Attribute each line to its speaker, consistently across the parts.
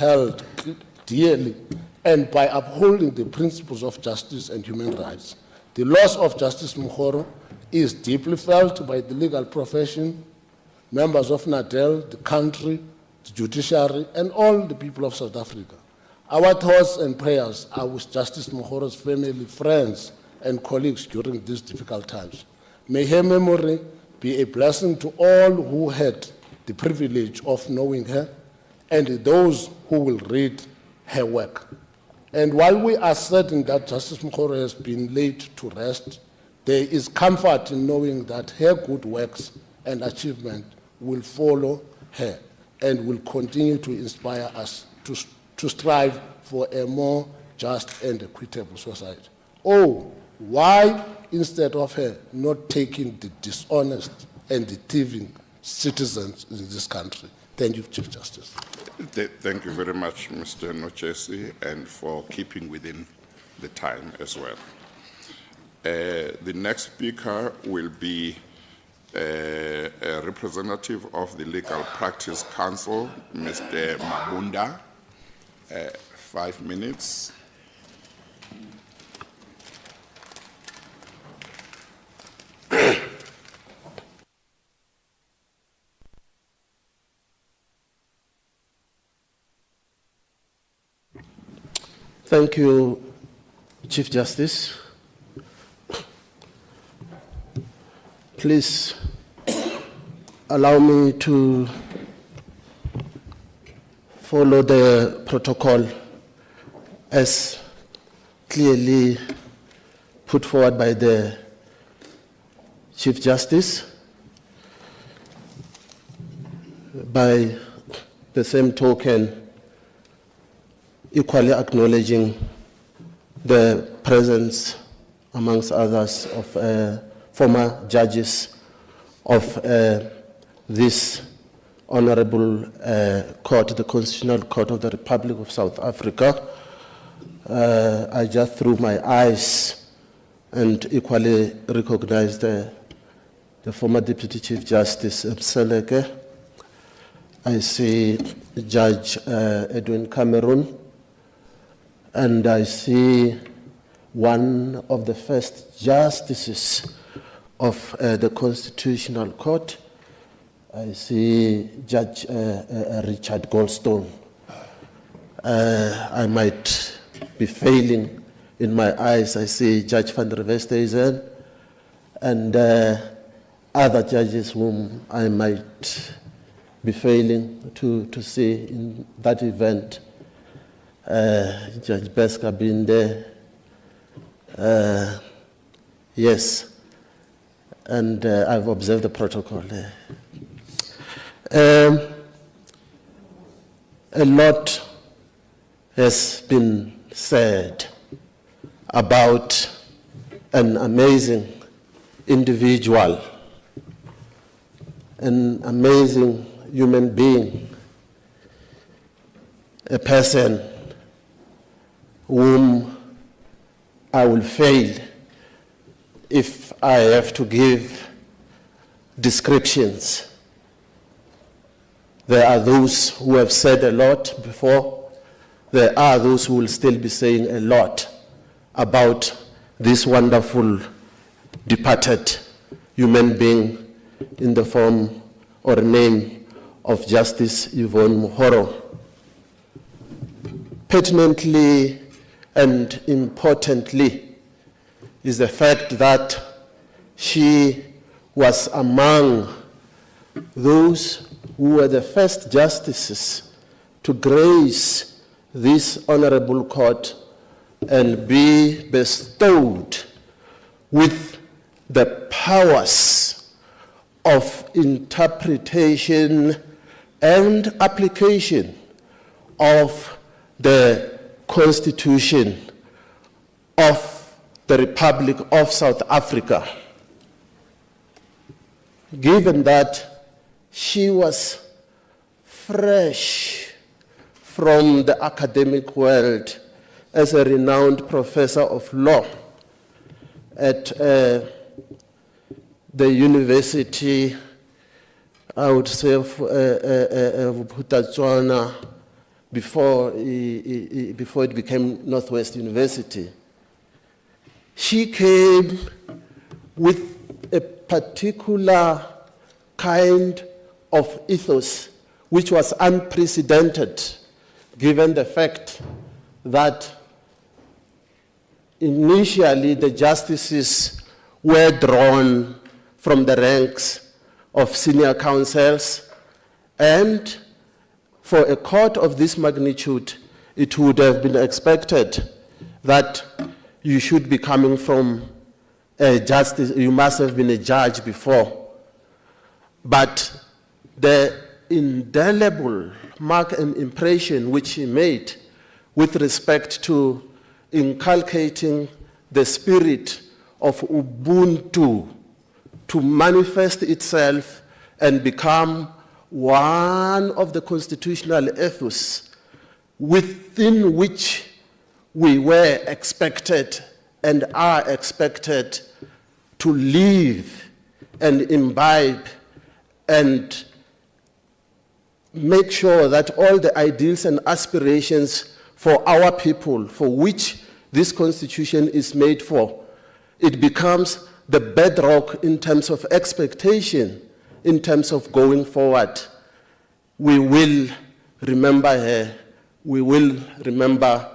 Speaker 1: held dearly and by upholding the principles of justice and human rights. The loss of Justice Mokgoro is deeply felt by the legal profession, members of NADEL, the country, the judiciary, and all the people of South Africa. Our thoughts and prayers are with Justice Mokgoro's family, friends, and colleagues during these difficult times. May her memory be a blessing to all who had the privilege of knowing her and those who will read her work. And while we are certain that Justice Mokgoro has been laid to rest, there is comfort in knowing that her good works and achievement will follow her and will continue to inspire us to strive for a more just and equitable society. Oh, why, instead of her, not taking the dishonest and the thieving citizens in this country? Thank you, Chief Justice.
Speaker 2: Thank you very much, Mr. Nochesi, and for keeping within the time as well. The next speaker will be a representative of the Legal Practice Council, Mr. Mabunda. 5 minutes.
Speaker 3: Thank you, Chief Justice. Please allow me to follow the protocol as clearly put forward by the Chief Justice. By the same token, equally acknowledging the presence, amongst others, of former judges of this Honorable Court, the Constitutional Court of the Republic of South Africa. I just threw my eyes and equally recognized the former Deputy Chief Justice Mseleke. I see Judge Edwin Cameron, and I see one of the first justices of the Constitutional Court. I see Judge Richard Goldstone. I might be failing in my eyes. I see Judge van der Westhuizen and other judges whom I might be failing to see in that event. Judge Beska being there. Yes, and I've observed the protocol. A lot has been said about an amazing individual, an amazing human being, a person whom I will fail if I have to give descriptions. There are those who have said a lot before. There are those who will still be saying a lot about this wonderful departed human being in the form or name of Justice Yvonne Mokgoro. Pertinently and importantly is the fact that she was among those who were the first justices to grace this honorable court and be bestowed with the powers of interpretation and application of the Constitution of the Republic of South Africa. Given that she was fresh from the academic world as a renowned professor of law at the University, I would say, of Butatswana, before it became Northwest University. She came with a particular kind of ethos which was unprecedented, given the fact that initially the justices were drawn from the ranks of senior counsels, and for a court of this magnitude, it would have been expected that you should be coming from a justice, you must have been a judge before. But the indelible mark and impression which he made with respect to inculcating the spirit of Ubuntu to manifest itself and become one of the constitutional ethos within which we were expected and are expected to live and imbibe and make sure that all the ideals and aspirations for our people, for which this constitution is made for, it becomes the bedrock in terms of expectation, in terms of going forward. We will remember her. We will remember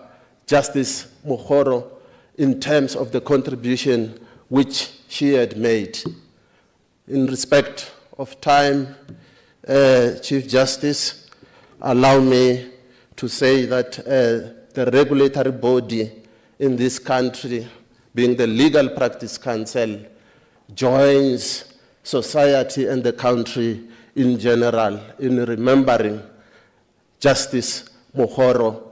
Speaker 3: Justice Mokgoro in terms of the contribution which she had made. In respect of time, Chief Justice, allow me to say that the regulatory body in this country, being the Legal Practice Council, joins society and the country in general in remembering Justice Mokgoro.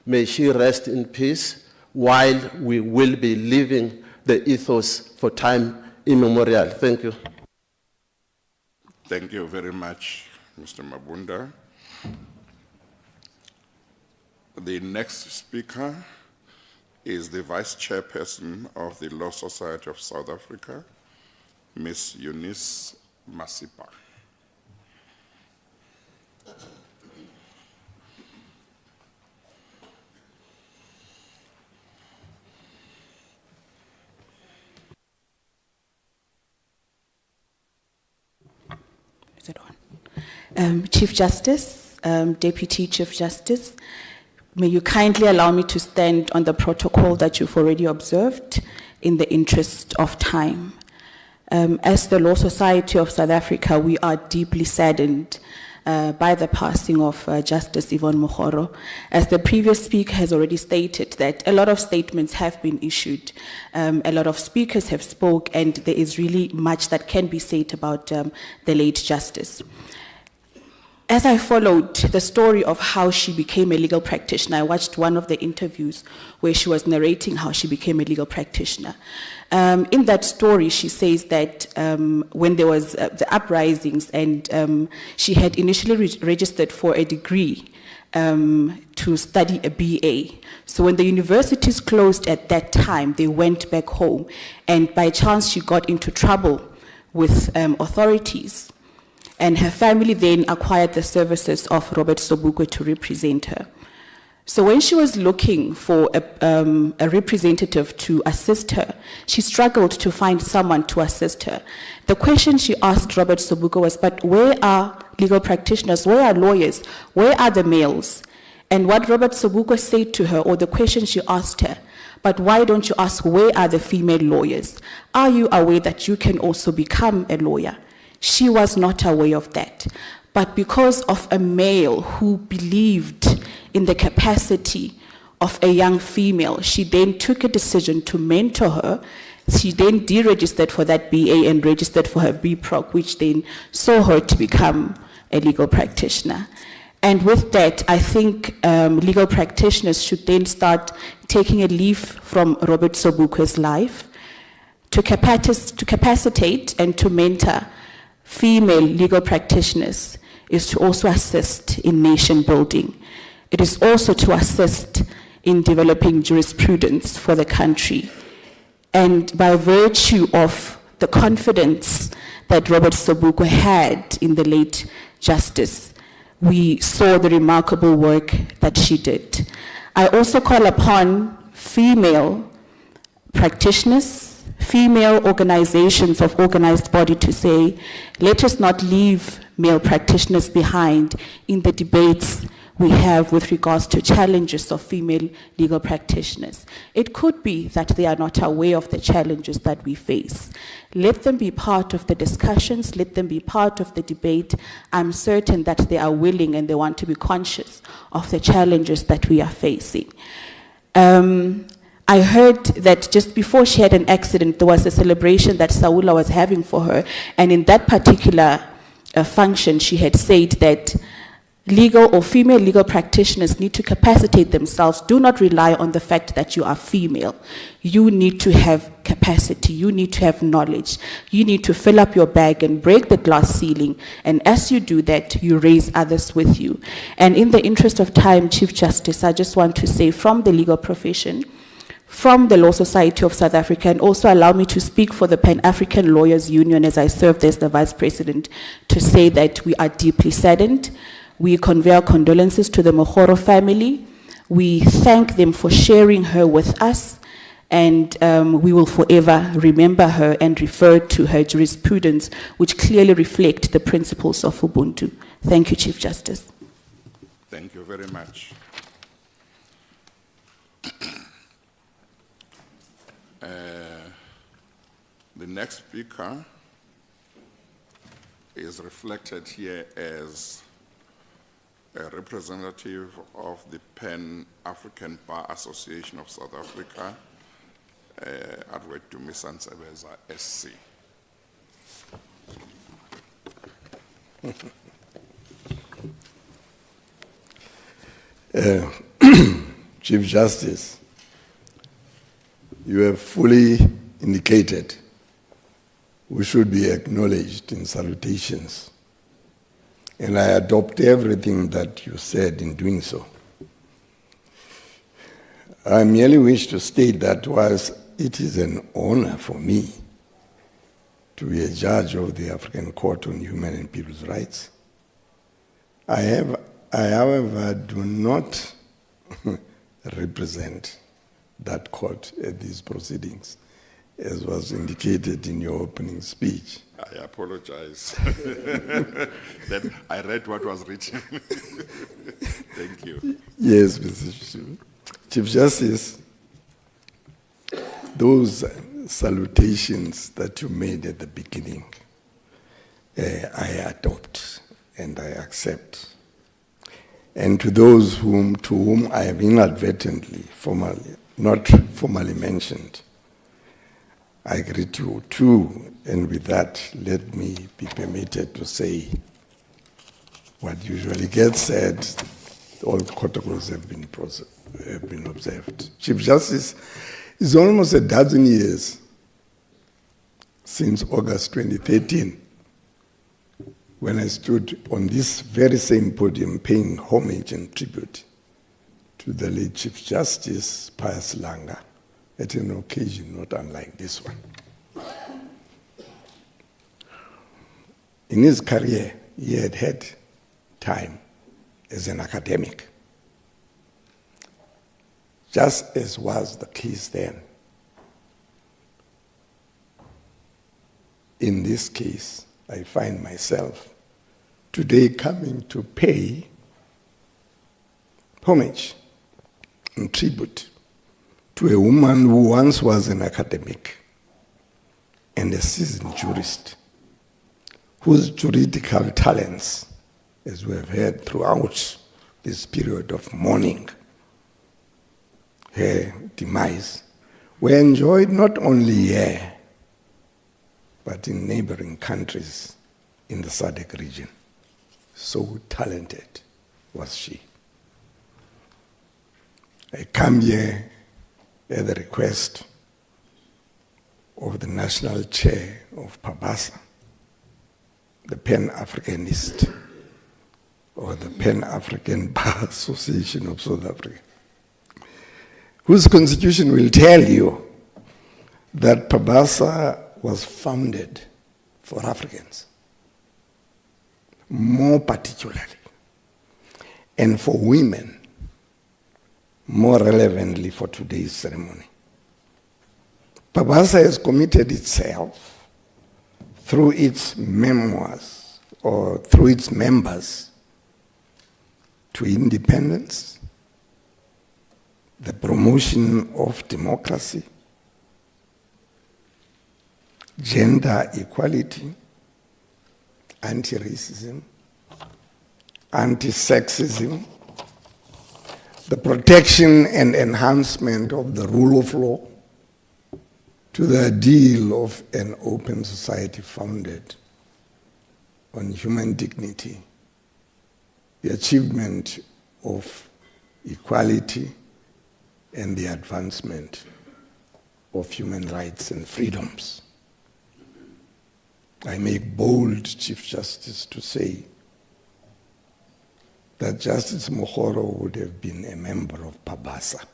Speaker 3: May she rest in peace while we will be living the ethos for time immemorial. Thank you.
Speaker 2: Thank you very much, Mr. Mabunda. The next speaker is the Vice Chairperson of the Law Society of South Africa, Ms. Eunice Masipa.
Speaker 4: Is it on? Chief Justice, Deputy Chief Justice, may you kindly allow me to stand on the protocol that you've already observed in the interest of time. As the Law Society of South Africa, we are deeply saddened by the passing of Justice Yvonne Mokgoro. As the previous speaker has already stated, that a lot of statements have been issued, a lot of speakers have spoke, and there is really much that can be said about the late Justice. As I followed the story of how she became a legal practitioner, I watched one of the interviews where she was narrating how she became a legal practitioner. In that story, she says that when there was the uprisings and she had initially registered for a degree to study a BA. So when the universities closed at that time, they went back home, and by chance she got into trouble with authorities. And her family then acquired the services of Robert Sobukwe to represent her. So when she was looking for a representative to assist her, she struggled to find someone to assist her. The question she asked Robert Sobukwe was, but where are legal practitioners? Where are lawyers? Where are the males? And what Robert Sobukwe said to her, or the question she asked her, but why don't you ask, where are the female lawyers? Are you aware that you can also become a lawyer? She was not aware of that. But because of a male who believed in the capacity of a young female, she then took a decision to mentor her. She then deregistered for that BA and registered for her BProc, which then saw her to become a legal practitioner. And with that, I think legal practitioners should then start taking a leaf from Robert Sobukwe's life to capacitate and to mentor female legal practitioners is to also assist in nation building. It is also to assist in developing jurisprudence for the country. And by virtue of the confidence that Robert Sobukwe had in the late Justice, we saw the remarkable work that she did. I also call upon female practitioners, female organizations of organized body to say, let us not leave male practitioners behind in the debates we have with regards to challenges of female legal practitioners. It could be that they are not aware of the challenges that we face. Let them be part of the discussions, let them be part of the debate. I'm certain that they are willing and they want to be conscious of the challenges that we are facing. I heard that just before she had an accident, there was a celebration that Saula was having for her, and in that particular function, she had said that legal or female legal practitioners need to capacitate themselves. Do not rely on the fact that you are female. You need to have capacity. You need to have knowledge. You need to fill up your bag and break the glass ceiling. And as you do that, you raise others with you. And in the interest of time, Chief Justice, I just want to say from the legal profession, from the Law Society of South Africa, and also allow me to speak for the Pan-African Lawyers Union as I served as the Vice President, to say that we are deeply saddened. We convey our condolences to the Mokgoro family. We thank them for sharing her with us, and we will forever remember her and refer to her jurisprudence, which clearly reflect the principles of Ubuntu. Thank you, Chief Justice.
Speaker 2: Thank you very much. The next speaker is reflected here as a representative of the Pan-African Bar Association of South Africa, Advocate to Ms. Ansebeza, SC.
Speaker 5: Chief Justice, you have fully indicated we should be acknowledged in salutations. And I adopt everything that you said in doing so. I merely wish to state that whilst it is an honor for me to be a judge of the African Court on Human and People's Rights, I however, do not represent that court at these proceedings, as was indicated in your opening speech.
Speaker 2: I apologize. That I read what was written. Thank you.
Speaker 5: Yes, Mr. Chief Justice, those salutations that you made at the beginning, I adopt and I accept. And to those to whom I have inadvertently, not formally mentioned, I greet you too, and with that, let me be permitted to say what usually gets said. All the protocols have been observed. Chief Justice, it's almost a dozen years since August 2013, when I stood on this very same podium paying homage and tribute to the late Chief Justice Pius Langa, at an occasion not unlike this one. In his career, he had had time as an academic, just as was the case then. In this case, I find myself today coming to pay homage and tribute to a woman who once was an academic and a seasoned jurist, whose juridical talents, as we have heard throughout this period of mourning her demise, were enjoyed not only here, but in neighboring countries in the SADC region. So talented was she. I come here at the request of the national chair of PABASA, the Pan-Africanist, or the Pan-African Bar Association of South Africa, whose constitution will tell you that PABASA was founded for Africans, more particularly and for women, more relevantly for today's ceremony. PABASA has committed itself through its memoirs or through its members to independence, the promotion of democracy, gender equality, anti-racism, anti-sexism, the protection and enhancement of the rule of law, to the ideal of an open society founded on human dignity, the achievement of equality, and the advancement of human rights and freedoms. I make bold, Chief Justice, to say that Justice Mokgoro would have been a member of PABASA.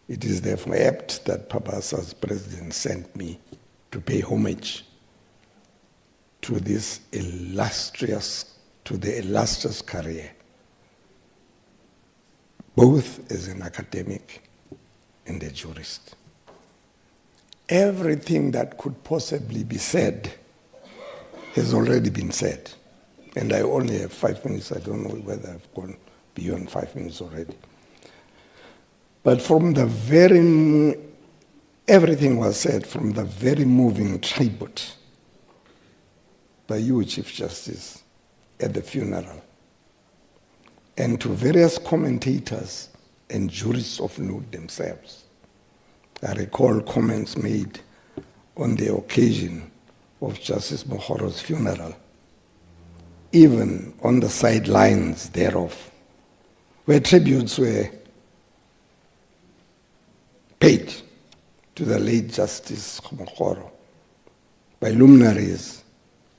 Speaker 5: It is therefore apt that PABASA's president sent me to pay homage to this illustrious career, both as an academic and a jurist. Everything that could possibly be said has already been said. And I only have 5 minutes. I don't know whether I've gone beyond 5 minutes already. But from the everything was said from the very moving tribute by you, Chief Justice, at the funeral, and to various commentators and jurists of note themselves. I recall comments made on the occasion of Justice Mokgoro's funeral, even on the sidelines thereof, where tributes were paid to the late Justice Mokgoro by luminaries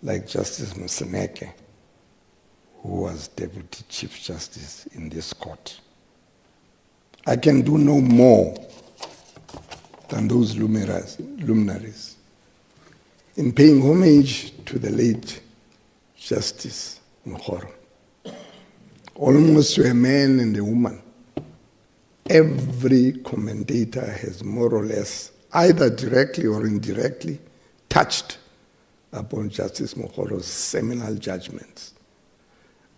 Speaker 5: like Justice Mseneke, who was Deputy Chief Justice in this court. I can do no more than those luminaries in paying homage to the late Justice Mokgoro. Almost to a man and a woman, every commentator has more or less, either directly or indirectly, touched upon Justice Mokgoro's seminal judgments,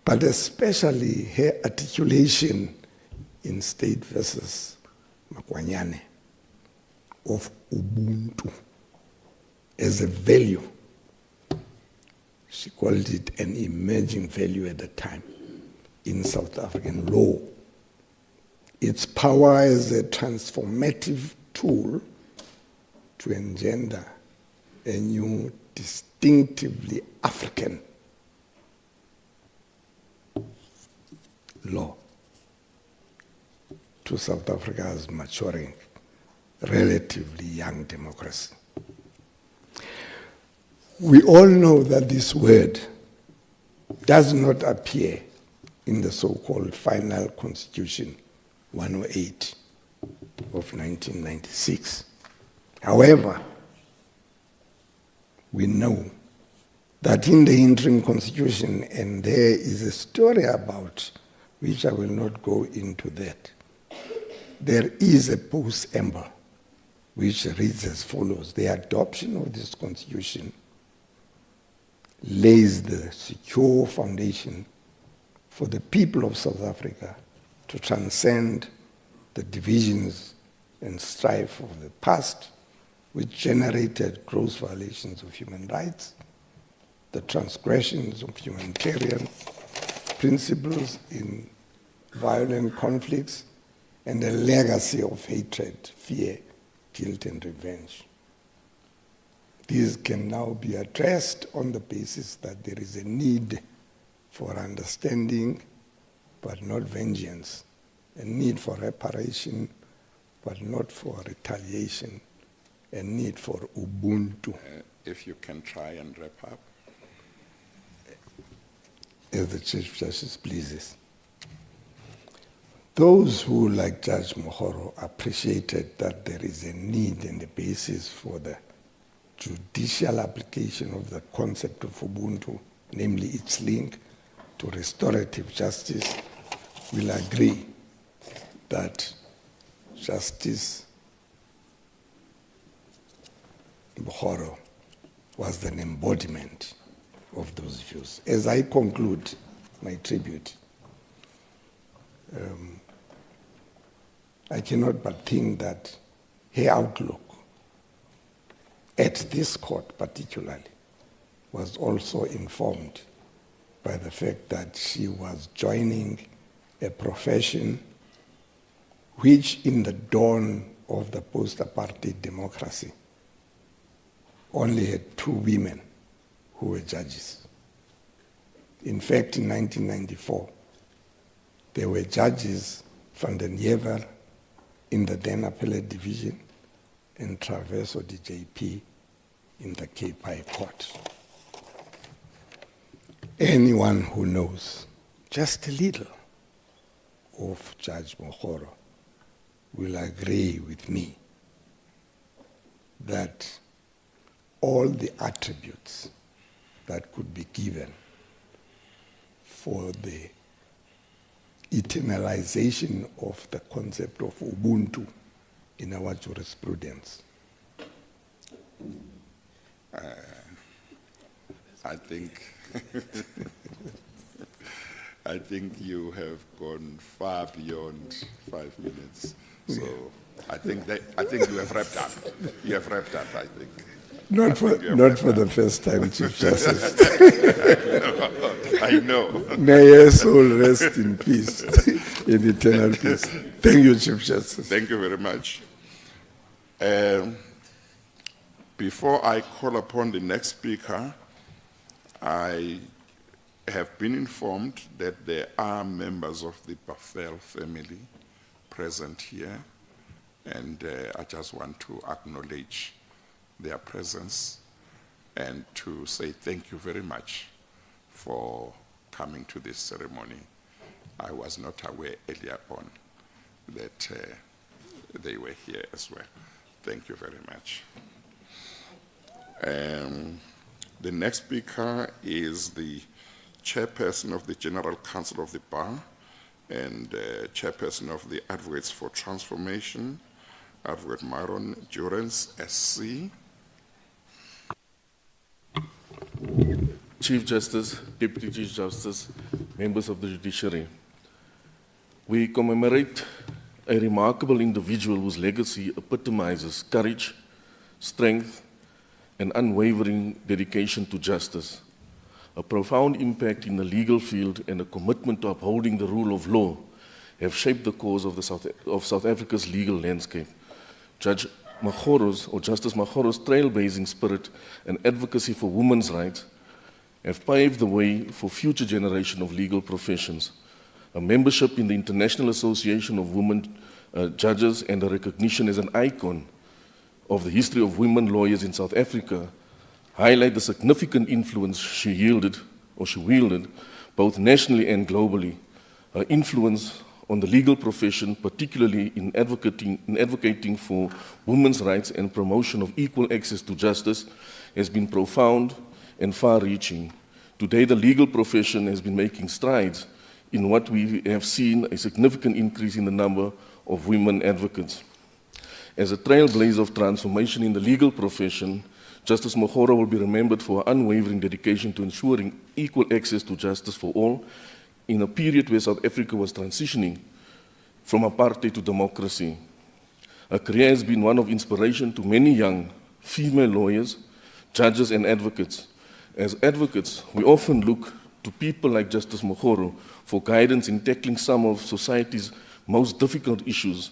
Speaker 5: but especially her articulation in State versus Makwanyane of Ubuntu as a value. She called it an emerging value at the time in South African law. Its power as a transformative tool to engender a new, distinctively African law to South Africa's maturing, relatively young democracy. We all know that this word does not appear in the so-called Final Constitution 108 of 1996. However, we know that in the interim constitution, and there is a story about which I will not go into that, there is a post-amble which reads as follows: the adoption of this constitution lays the secure foundation for the people of South Africa to transcend the divisions and strife of the past, which generated gross violations of human rights, the transgressions of humanitarian principles in violent conflicts, and a legacy of hatred, fear, guilt, and revenge. These can now be addressed on the basis that there is a need for understanding, but not vengeance, a need for reparation, but not for retaliation, a need for Ubuntu.
Speaker 2: If you can try and wrap up.
Speaker 5: As the Chief Justice pleases. Those who, like Judge Mokgoro, appreciated that there is a need and a basis for the judicial application of the concept of Ubuntu, namely its link to restorative justice will agree that Justice Mokgoro was an embodiment of those views. As I conclude my tribute, I cannot but think that her outlook at this court particularly was also informed by the fact that she was joining a profession which in the dawn of the post-apartheid democracy only had 2 women who were judges. In fact, in 1994, there were judges van den Jever in the then appellate division and Traverso DJP in the Cape High Court. Anyone who knows just a little of Judge Mokgoro will agree with me that all the attributes that could be given for the eternalization of the concept of Ubuntu in our jurisprudence.
Speaker 2: I think I think you have gone far beyond 5 minutes. So I think you have wrapped up. You have wrapped up, I think.
Speaker 5: Not for the first time, Chief Justice.
Speaker 2: I know.
Speaker 5: May your soul rest in peace, in eternal peace. Thank you, Chief Justice.
Speaker 2: Thank you very much. Before I call upon the next speaker, I have been informed that there are members of the Buffel family present here, and I just want to acknowledge their presence and to say thank you very much for coming to this ceremony. I was not aware earlier on that they were here as well. Thank you very much. The next speaker is the chairperson of the General Council of the Bar and chairperson of the Advocates for Transformation, Advocate Myron Durance, SC.
Speaker 6: Chief Justice, Deputy Chief Justice, members of the judiciary. We commemorate a remarkable individual whose legacy epitomizes courage, strength, and unwavering dedication to justice, a profound impact in the legal field and a commitment to upholding the rule of law have shaped the course of South Africa's legal landscape. Justice Mokgoro's trailblazing spirit and advocacy for women's rights have paved the way for future generation of legal professions. A membership in the International Association of Women Judges and a recognition as an icon of the history of women lawyers in South Africa highlight the significant influence she wielded, both nationally and globally. Her influence on the legal profession, particularly in advocating for women's rights and promotion of equal access to justice, has been profound and far-reaching. Today, the legal profession has been making strides in what we have seen a significant increase in the number of women advocates. As a trailblazer of transformation in the legal profession, Justice Mokgoro will be remembered for her unwavering dedication to ensuring equal access to justice for all in a period where South Africa was transitioning from apartheid to democracy. Her career has been one of inspiration to many young female lawyers, judges, and advocates. As advocates, we often look to people like Justice Mokgoro for guidance in tackling some of society's most difficult issues.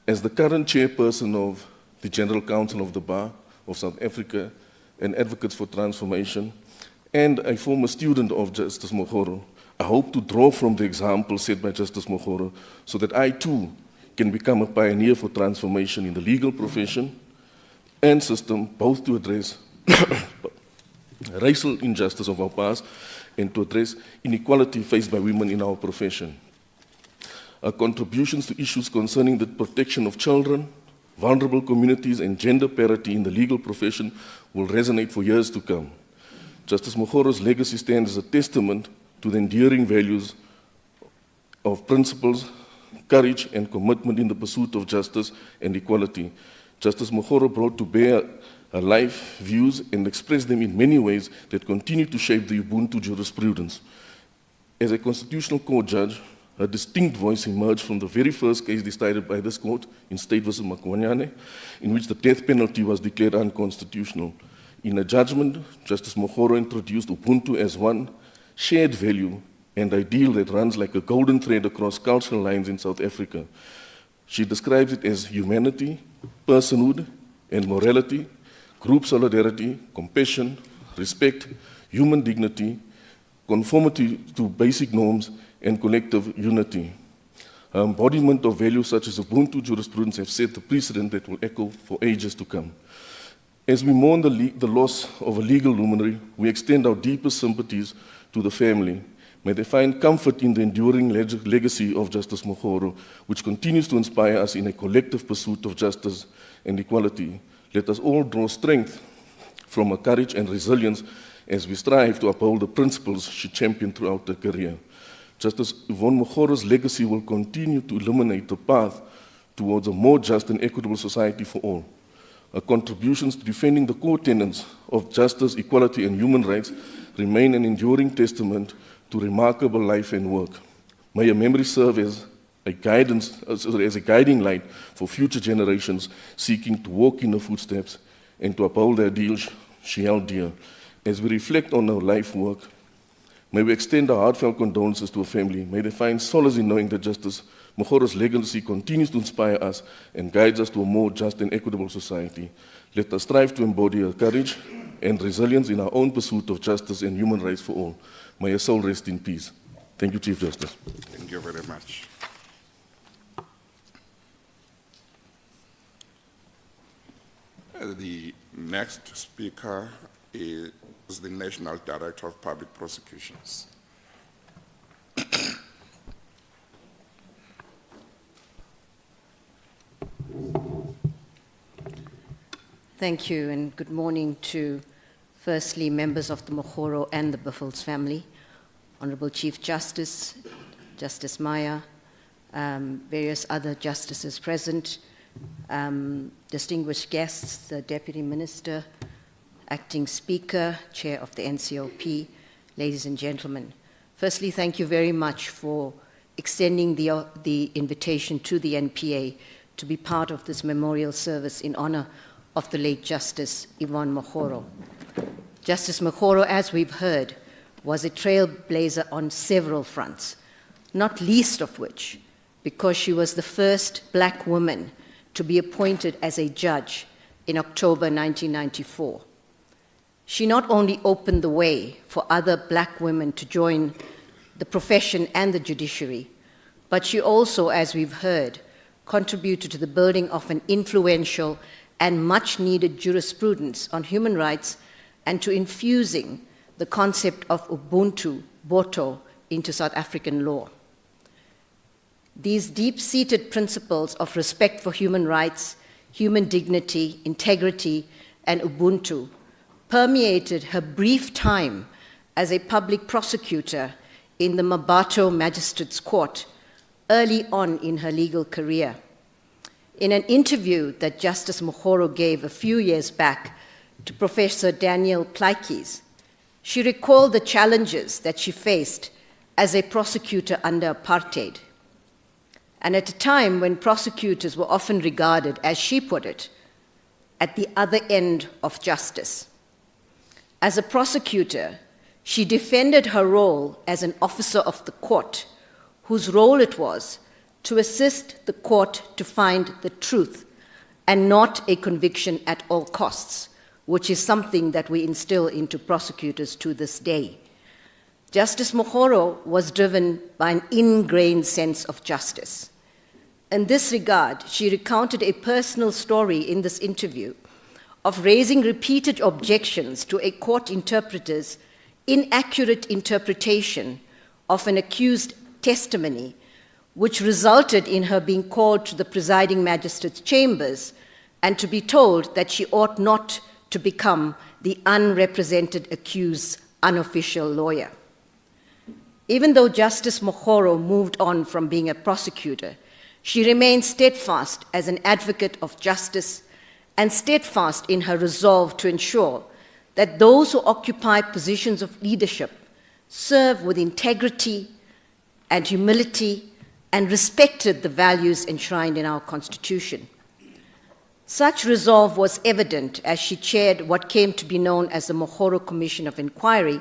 Speaker 6: As the current chairperson of the General Council of the Bar of South Africa and Advocates for Transformation, and a former student of Justice Mokgoro, I hope to draw from the example set by Justice Mokgoro so that I too can become a pioneer for transformation in the legal profession and system, both to address racial injustice of our past and to address inequality faced by women in our profession. Our contributions to issues concerning the protection of children, vulnerable communities, and gender parity in the legal profession will resonate for years to come. Justice Mokgoro's legacy stands as a testament to the enduring values of principles, courage, and commitment in the pursuit of justice and equality. Justice Mokgoro brought to bear her life views and expressed them in many ways that continue to shape the Ubuntu jurisprudence. As a constitutional court judge, her distinct voice emerged from the very first case decided by this court in State v. Makwanyane, in which the death penalty was declared unconstitutional. In a judgment, Justice Mokgoro introduced Ubuntu as one shared value and ideal that runs like a golden thread across cultural lines in South Africa. She describes it as humanity, personhood, and morality, group solidarity, compassion, respect, human dignity, conformity to basic norms, and collective unity. Her embodiment of values such as Ubuntu jurisprudence have set the precedent that will echo for ages to come. As we mourn the loss of a legal luminary, we extend our deepest sympathies to the family. May they find comfort in the enduring legacy of Justice Mokgoro, which continues to inspire us in a collective pursuit of justice and equality. Let us all draw strength from her courage and resilience as we strive to uphold the principles she championed throughout her career. Justice Yvonne Mokgoro's legacy will continue to illuminate the path towards a more just and equitable society for all. Her contributions to defending the core tenets of justice, equality, and human rights remain an enduring testament to remarkable life and work. May her memory serve as a guiding light for future generations seeking to walk in her footsteps and to uphold the ideals she held dear. As we reflect on her life work, may we extend our heartfelt condolences to her family. May they find solace in knowing that Justice Mokgoro's legacy continues to inspire us and guides us to a more just and equitable society. Let us strive to embody her courage and resilience in our own pursuit of justice and human rights for all. May her soul rest in peace. Thank you, Chief Justice.
Speaker 2: Thank you very much. The next speaker is the National Director of Public Prosecutions.
Speaker 7: Thank you, and good morning to, firstly, members of the Mokgoro and the Buffels family, Honorable Chief Justice, Justice Maya, various other justices present, distinguished guests, the Deputy Minister, Acting Speaker, Chair of the NCOP, ladies and gentlemen. Firstly, thank you very much for extending the invitation to the NPA to be part of this memorial service in honor of the late Justice Yvonne Mokgoro. Justice Mokgoro, as we've heard, was a trailblazer on several fronts, not least of which because she was the first black woman to be appointed as a judge in October 1994. She not only opened the way for other black women to join the profession and the judiciary, but she also, as we've heard, contributed to the building of an influential and much-needed jurisprudence on human rights and to infusing the concept of Ubuntu, Boto, into South African law. These deep-seated principles of respect for human rights, human dignity, integrity, and Ubuntu permeated her brief time as a public prosecutor in the Mabato Magistrates Court early on in her legal career. In an interview that Justice Mokgoro gave a few years back to Professor Daniel Plaikes, she recalled the challenges that she faced as a prosecutor under apartheid. And at a time when prosecutors were often regarded, as she put it, at the other end of justice. As a prosecutor, she defended her role as an officer of the court, whose role it was to assist the court to find the truth and not a conviction at all costs, which is something that we instill into prosecutors to this day. Justice Mokgoro was driven by an ingrained sense of justice. In this regard, she recounted a personal story in this interview of raising repeated objections to a court interpreter's inaccurate interpretation of an accused testimony, which resulted in her being called to the presiding magistrate's chambers and to be told that she ought not to become the unrepresented accused's unofficial lawyer. Even though Justice Mokgoro moved on from being a prosecutor, she remained steadfast as an advocate of justice and steadfast in her resolve to ensure that those who occupy positions of leadership serve with integrity and humility and respected the values enshrined in our Constitution. Such resolve was evident as she chaired what came to be known as the Mokgoro Commission of Inquiry,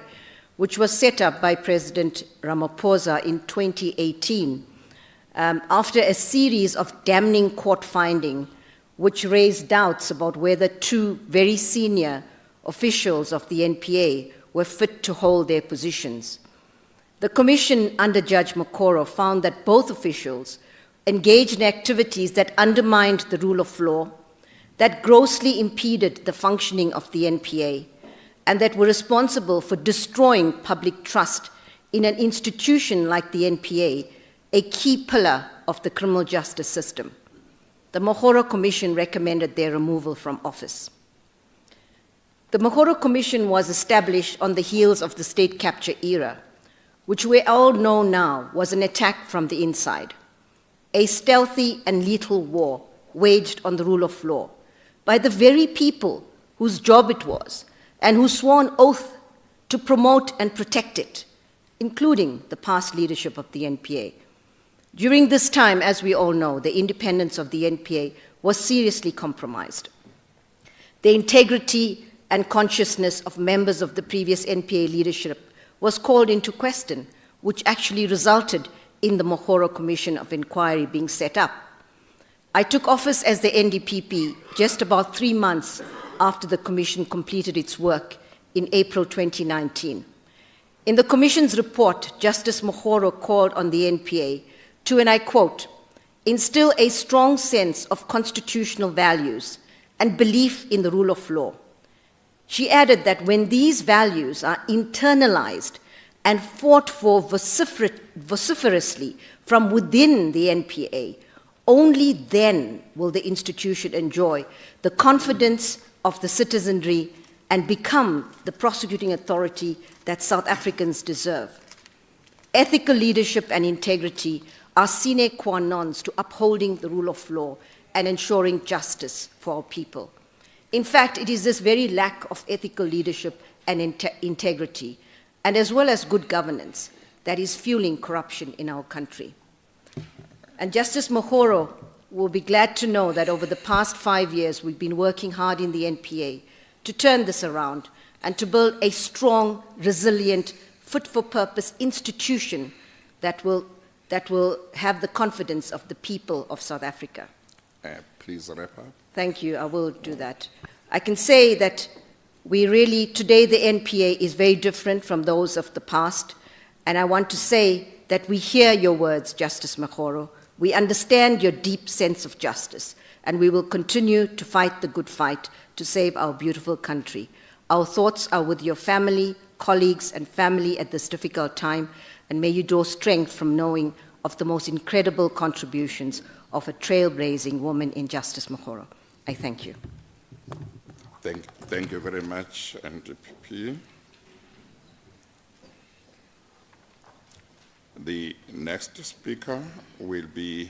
Speaker 7: which was set up by President Ramaphosa in 2018 after a series of damning court findings which raised doubts about whether two very senior officials of the NPA were fit to hold their positions. The commission under Judge Mokgoro found that both officials engaged in activities that undermined the rule of law, that grossly impeded the functioning of the NPA, and that were responsible for destroying public trust in an institution like the NPA, a key pillar of the criminal justice system. The Mokgoro Commission recommended their removal from office. The Mokgoro Commission was established on the heels of the state capture era, which we all know now was an attack from the inside, a stealthy and lethal war waged on the rule of law by the very people whose job it was and who swore an oath to promote and protect it, including the past leadership of the NPA. During this time, as we all know, the independence of the NPA was seriously compromised. The integrity and consciousness of members of the previous NPA leadership was called into question, which actually resulted in the Mokgoro Commission of Inquiry being set up. I took office as the NDPP just about 3 months after the Commission completed its work in April 2019. In the Commission's report, Justice Mokgoro called on the NPA to, and I quote, instill a strong sense of constitutional values and belief in the rule of law. She added that when these values are internalized and fought for vociferously from within the NPA, only then will the institution enjoy the confidence of the citizenry and become the prosecuting authority that South Africans deserve. Ethical leadership and integrity are sine qua non to upholding the rule of law and ensuring justice for our people. In fact, it is this very lack of ethical leadership and integrity, and as well as good governance, that is fueling corruption in our country. And Justice Mokgoro will be glad to know that over the past 5 years, we've been working hard in the NPA to turn this around and to build a strong, resilient, fit-for-purpose institution that will have the confidence of the people of South Africa.
Speaker 2: Please wrap up.
Speaker 7: Thank you, I will do that. I can say that today the NPA is very different from those of the past, and I want to say that we hear your words, Justice Mokgoro. We understand your deep sense of justice, and we will continue to fight the good fight to save our beautiful country. Our thoughts are with your family, colleagues, and family at this difficult time, and may you draw strength from knowing of the most incredible contributions of a trailblazing woman in Justice Mokgoro. I thank you.
Speaker 2: Thank you very much, NDPP. The next speaker will be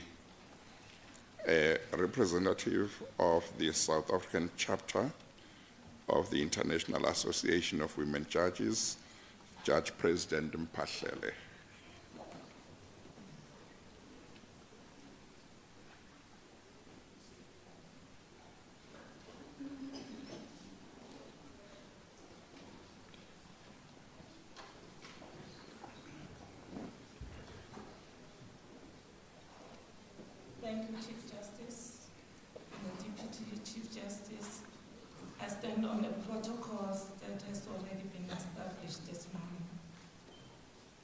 Speaker 2: a representative of the South African chapter of the International Association of Women Judges, Judge President Mphahlele.
Speaker 8: Thank you, Chief Justice and the Deputy Chief Justice. I stand on the protocols that has already been established this morning.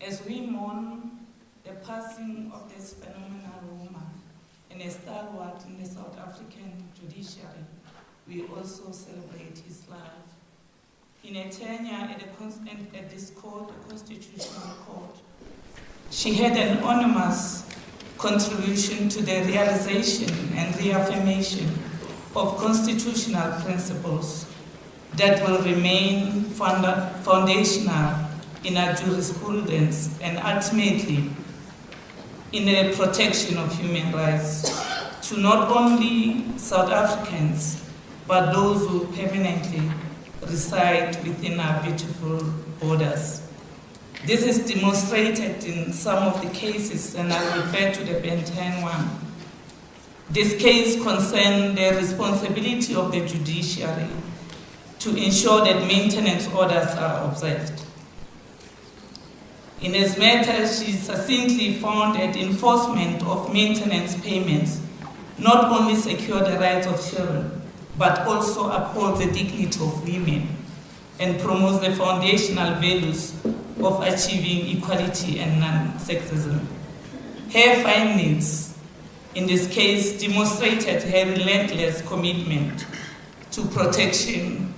Speaker 8: As we mourn the passing of this phenomenal woman and a stalwart in the South African judiciary, we also celebrate his life. In a tenure at this court, the Constitutional Court, she had an enormous contribution to the realization and reaffirmation of constitutional principles that will remain foundational in our jurisprudence and ultimately in the protection of human rights to not only South Africans, but those who permanently reside within our beautiful borders. This is demonstrated in some of the cases, and I refer to the Ben 10 one. This case concerns the responsibility of the judiciary to ensure that maintenance orders are observed. In this matter, she succinctly found that enforcement of maintenance payments not only secure the rights of children, but also upholds the dignity of women and promotes the foundational values of achieving equality and non-sexism. Her findings in this case demonstrated her relentless commitment to protection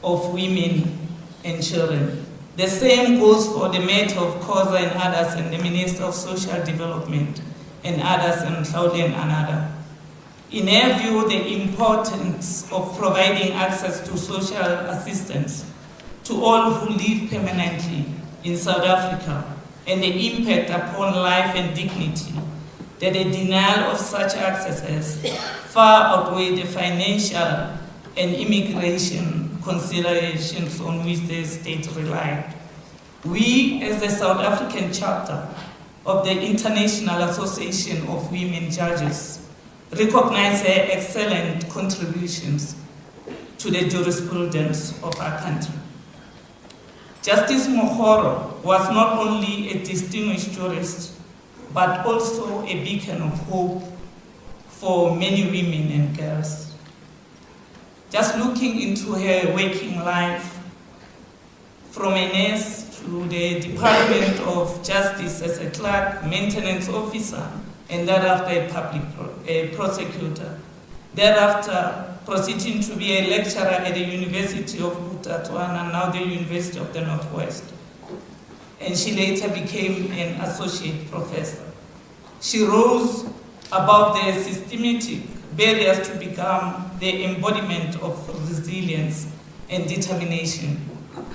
Speaker 8: of women and children. The same goes for the matter of Khoza and others, and the Minister of Social Development and others, and Claudia and another. In her view, the importance of providing access to social assistance to all who live permanently in South Africa and the impact upon life and dignity that the denial of such accesses far outweigh the financial and immigration considerations on which the state relied. We, as the South African chapter of the International Association of Women Judges, recognize her excellent contributions to the jurisprudence of our country. Justice Mokgoro was not only a distinguished jurist, but also a beacon of hope for many women and girls. Just looking into her waking life, from a nurse to the Department of Justice as a clerk, maintenance officer, and thereafter a public prosecutor. Thereafter, proceeding to be a lecturer at the University of Botswana, now the University of the Northwest. And she later became an associate professor. She rose above the systematic barriers to become the embodiment of resilience and determination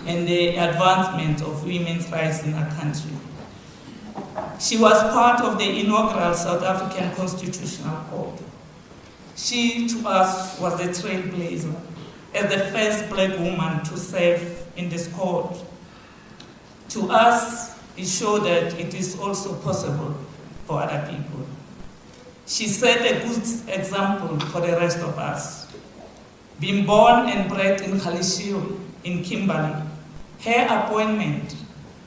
Speaker 8: and the advancement of women's rights in our country. She was part of the inaugural South African Constitutional Court. She, to us, was the trailblazer as the first black woman to serve in this court. To us, it showed that it is also possible for other people. She set a good example for the rest of us. Being born and bred in Khalishiwe, in Kimberley, her appointment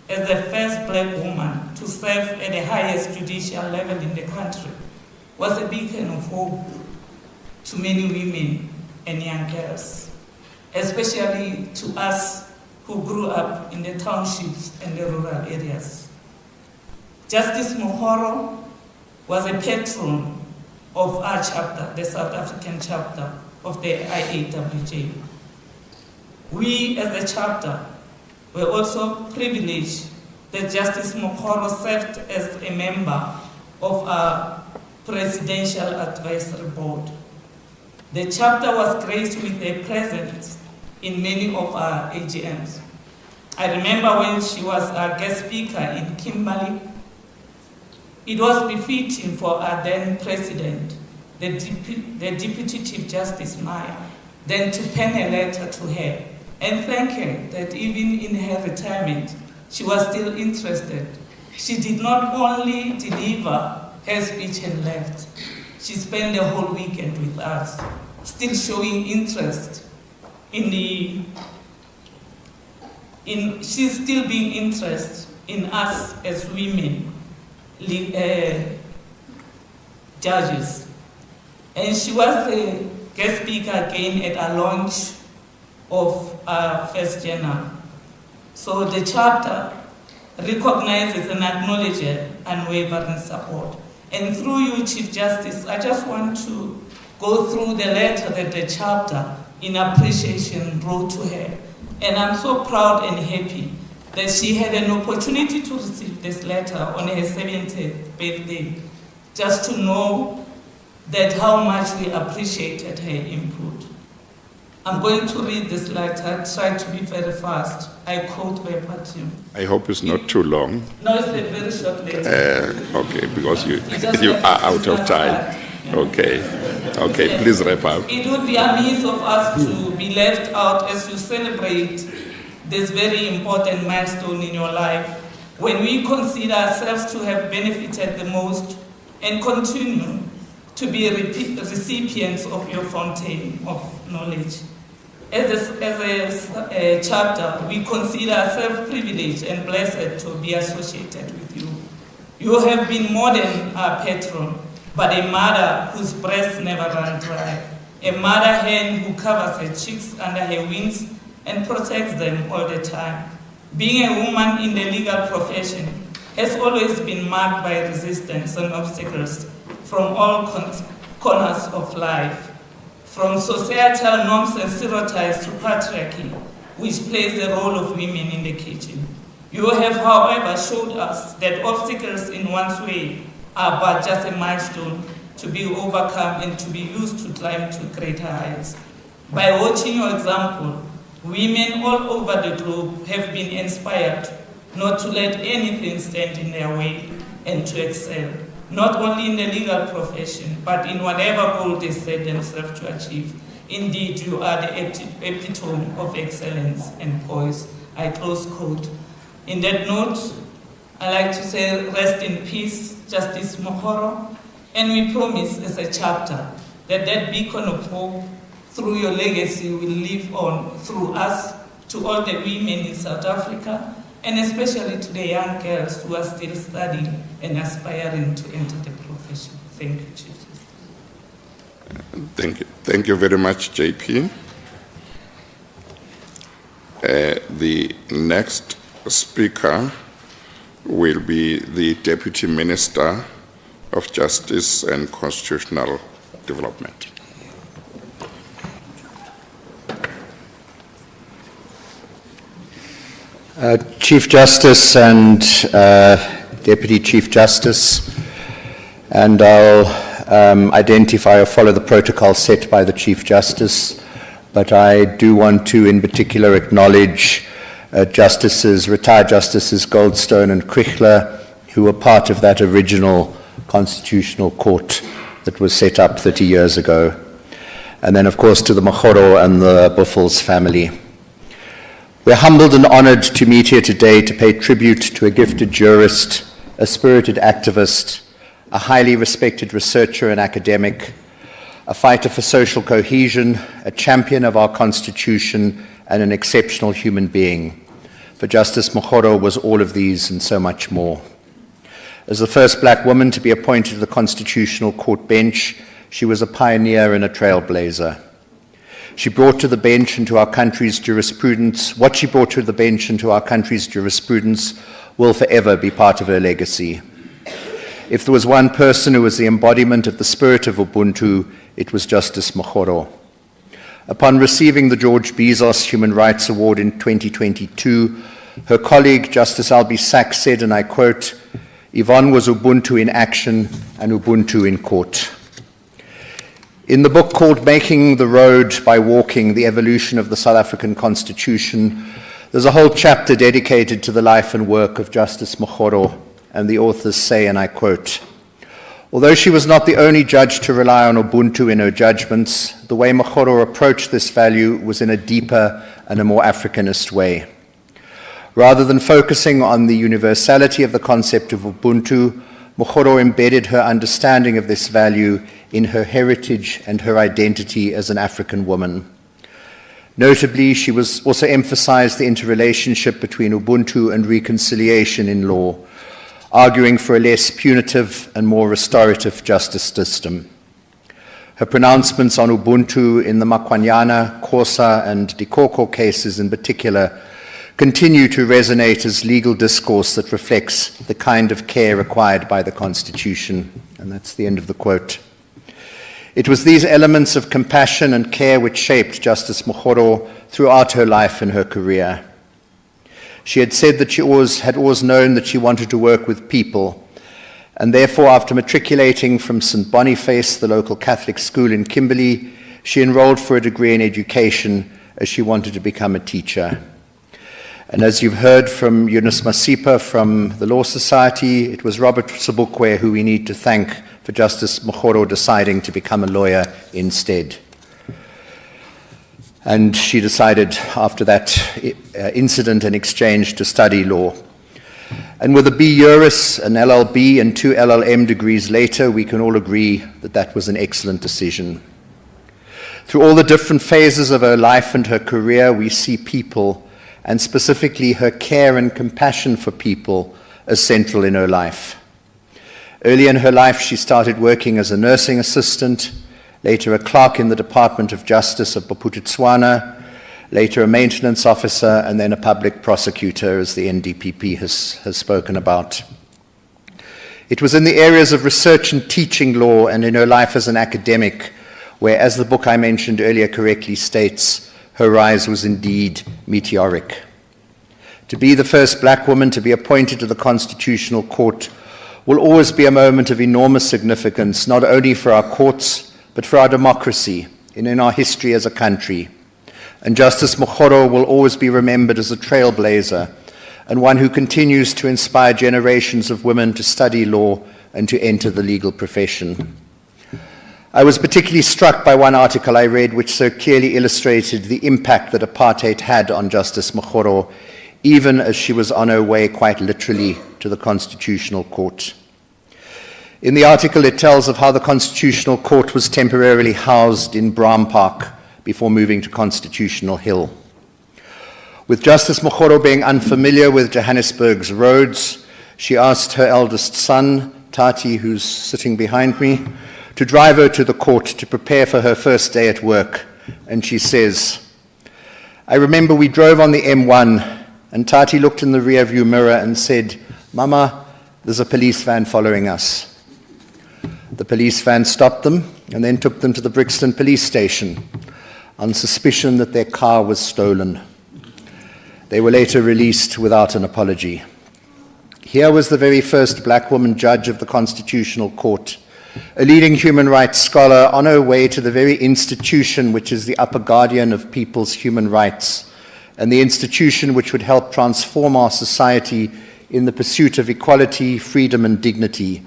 Speaker 8: as the first black woman to serve at the highest judicial level in the country was a beacon of hope to many women and young girls, especially to us who grew up in the townships and the rural areas. Justice Mokgoro was a patron of our chapter, the South African chapter of the IAWJ. We, as the chapter, were also privileged that Justice Mokgoro served as a member of our Presidential Advisory Board. The chapter was graced with a presence in many of our AGMs. I remember when she was our guest speaker in Kimberley, it was befitting for our then president, the Deputy Chief Justice Maya, then to pen a letter to her and thank her that even in her retirement, she was still interested. She did not only deliver her speech and left, she spent the whole weekend with us, still showing interest she's still being interested in us as women judges. And she was the guest speaker again at our launch of our first journal. So the chapter recognizes and acknowledges unwavering support. And through you, Chief Justice, I just want to go through the letter that the chapter in appreciation wrote to her. And I'm so proud and happy that she had an opportunity to receive this letter on her 70th birthday, just to know that how much we appreciated her input. I'm going to read this letter, try to be very fast. I quote verbatim.
Speaker 2: I hope it's not too long.
Speaker 8: No, it's a very short letter.
Speaker 2: Okay, because you
Speaker 8: just
Speaker 2: you
Speaker 8: like
Speaker 2: are
Speaker 8: to
Speaker 2: out of
Speaker 8: discuss
Speaker 2: time.
Speaker 8: that.
Speaker 2: Okay, okay, please wrap up.
Speaker 8: It would be amiss of us to be left out as you celebrate this very important milestone in your life, when we consider ourselves to have benefited the most and continue to be recipients of your fountain of knowledge. As a chapter, we consider ourselves privileged and blessed to be associated with you. You have been more than a patron, but a mother whose breasts never run dry, a mother hen who covers her cheeks under her wings and protects them all the time. Being a woman in the legal profession has always been marked by resistance and obstacles from all corners of life, from societal norms and stereotypes to patriarchy, which plays the role of women in the kitchen. You have, however, showed us that obstacles in one's way are but just a milestone to be overcome and to be used to climb to greater heights. By watching your example, women all over the globe have been inspired not to let anything stand in their way and to excel, not only in the legal profession, but in whatever goal they set themselves to achieve. Indeed, you are the epitome of excellence and poise. I close quote. In that note, I like to say rest in peace, Justice Mokgoro, and we promise as a chapter that that beacon of hope through your legacy will live on through us to all the women in South Africa, and especially to the young girls who are still studying and aspiring to enter the profession. Thank you, Chief Justice.
Speaker 2: Thank you. Thank you very much, JP. The next speaker will be the Deputy Minister of Justice and Constitutional Development.
Speaker 9: Chief Justice and Deputy Chief Justice, and I'll identify or follow the protocol set by the Chief Justice, but I do want to in particular acknowledge retired Justices Goldstone and Krichler, who were part of that original constitutional court that was set up 30 years ago. And then, of course, to the Mokgoro and the Buffels family. We're humbled and honored to meet here today to pay tribute to a gifted jurist, a spirited activist, a highly respected researcher and academic, a fighter for social cohesion, a champion of our Constitution, and an exceptional human being. For Justice Mokgoro was all of these and so much more. As the first black woman to be appointed to the Constitutional Court bench, she was a pioneer and a trailblazer. She brought to the bench into our country's jurisprudence, what she brought to the bench into our country's jurisprudence will forever be part of her legacy. If there was one person who was the embodiment of the spirit of Ubuntu, it was Justice Mokgoro. Upon receiving the George Bezos Human Rights Award in 2022, her colleague, Justice Albie Sachs, said, and I quote, "Yvonne was Ubuntu in action and Ubuntu in court." In the book called Making the Road by Walking, The Evolution of the South African Constitution, there's a whole chapter dedicated to the life and work of Justice Mokgoro, and the authors say, and I quote, "Although she was not the only judge to rely on Ubuntu in her judgments, the way Mokgoro approached this value was in a deeper and a more Africanist way. Rather than focusing on the universality of the concept of Ubuntu, Mokgoro embedded her understanding of this value in her heritage and her identity as an African woman. Notably, she was also emphasized the interrelationship between Ubuntu and reconciliation in law, arguing for a less punitive and more restorative justice system. Her pronouncements on Ubuntu in the Makwanyana, Xhosa, and Dikoko cases in particular continue to resonate as legal discourse that reflects the kind of care required by the Constitution." And that's the end of the quote. It was these elements of compassion and care which shaped Justice Mokgoro throughout her life and her career. She had said that she had always known that she wanted to work with people, and therefore, after matriculating from St. Boniface, the local Catholic school in Kimberley, she enrolled for a degree in education as she wanted to become a teacher. And as you've heard from Eunice Masipa from the Law Society, it was Robert Sobukwe who we need to thank for Justice Mokgoro deciding to become a lawyer instead. And she decided after that incident and exchange to study law. And with a B Juris, an LLB, and 2 LLM degrees later, we can all agree that that was an excellent decision. Through all the different phases of her life and her career, we see people, and specifically her care and compassion for people, as central in her life. Early in her life, she started working as a nursing assistant, later a clerk in the Department of Justice of Bophuthatswana, later a maintenance officer, and then a public prosecutor, as the NDPP has spoken about. It was in the areas of research and teaching law and in her life as an academic where, as the book I mentioned earlier correctly states, her rise was indeed meteoric. To be the first black woman to be appointed to the Constitutional Court will always be a moment of enormous significance, not only for our courts, but for our democracy and in our history as a country. And Justice Mokgoro will always be remembered as a trailblazer and one who continues to inspire generations of women to study law and to enter the legal profession. I was particularly struck by one article I read which so clearly illustrated the impact that apartheid had on Justice Mokgoro, even as she was on her way quite literally to the Constitutional Court. In the article, it tells of how the Constitutional Court was temporarily housed in Braam Park before moving to Constitutional Hill. With Justice Mokgoro being unfamiliar with Johannesburg's roads, she asked her eldest son, Tati, who's sitting behind me, to drive her to the court to prepare for her first day at work. And she says, "I remember we drove on the M1 and Tati looked in the rearview mirror and said, 'Mama, there's a police van following us.' The police van stopped them and then took them to the Brixton police station on suspicion that their car was stolen. They were later released without an apology." Here was the very first black woman judge of the Constitutional Court, a leading human rights scholar on her way to the very institution which is the upper guardian of people's human rights, and the institution which would help transform our society in the pursuit of equality, freedom, and dignity.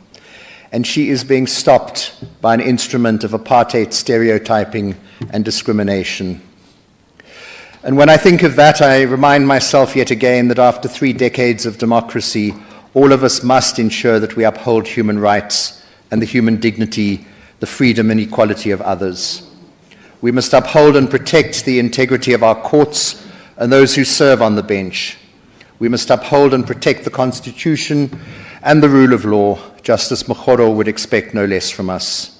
Speaker 9: And she is being stopped by an instrument of apartheid stereotyping and discrimination. And when I think of that, I remind myself yet again that after 3 decades of democracy, all of us must ensure that we uphold human rights and the human dignity, the freedom and equality of others. We must uphold and protect the integrity of our courts and those who serve on the bench. We must uphold and protect the Constitution and the rule of law. Justice Mokgoro would expect no less from us.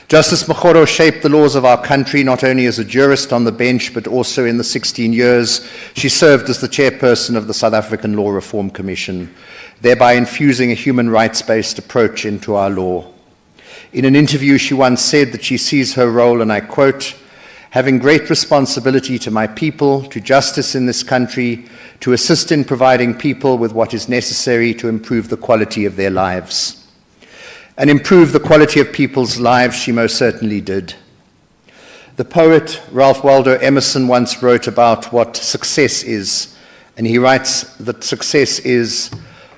Speaker 9: Justice Mokgoro shaped the laws of our country not only as a jurist on the bench, but also in the 16 years she served as the chairperson of the South African Law Reform Commission, thereby infusing a human rights-based approach into our law. In an interview, she once said that she sees her role, and I quote, "having great responsibility to my people, to justice in this country, to assist in providing people with what is necessary to improve the quality of their lives." And improve the quality of people's lives she most certainly did. The poet Ralph Waldo Emerson once wrote about what success is, and he writes that success is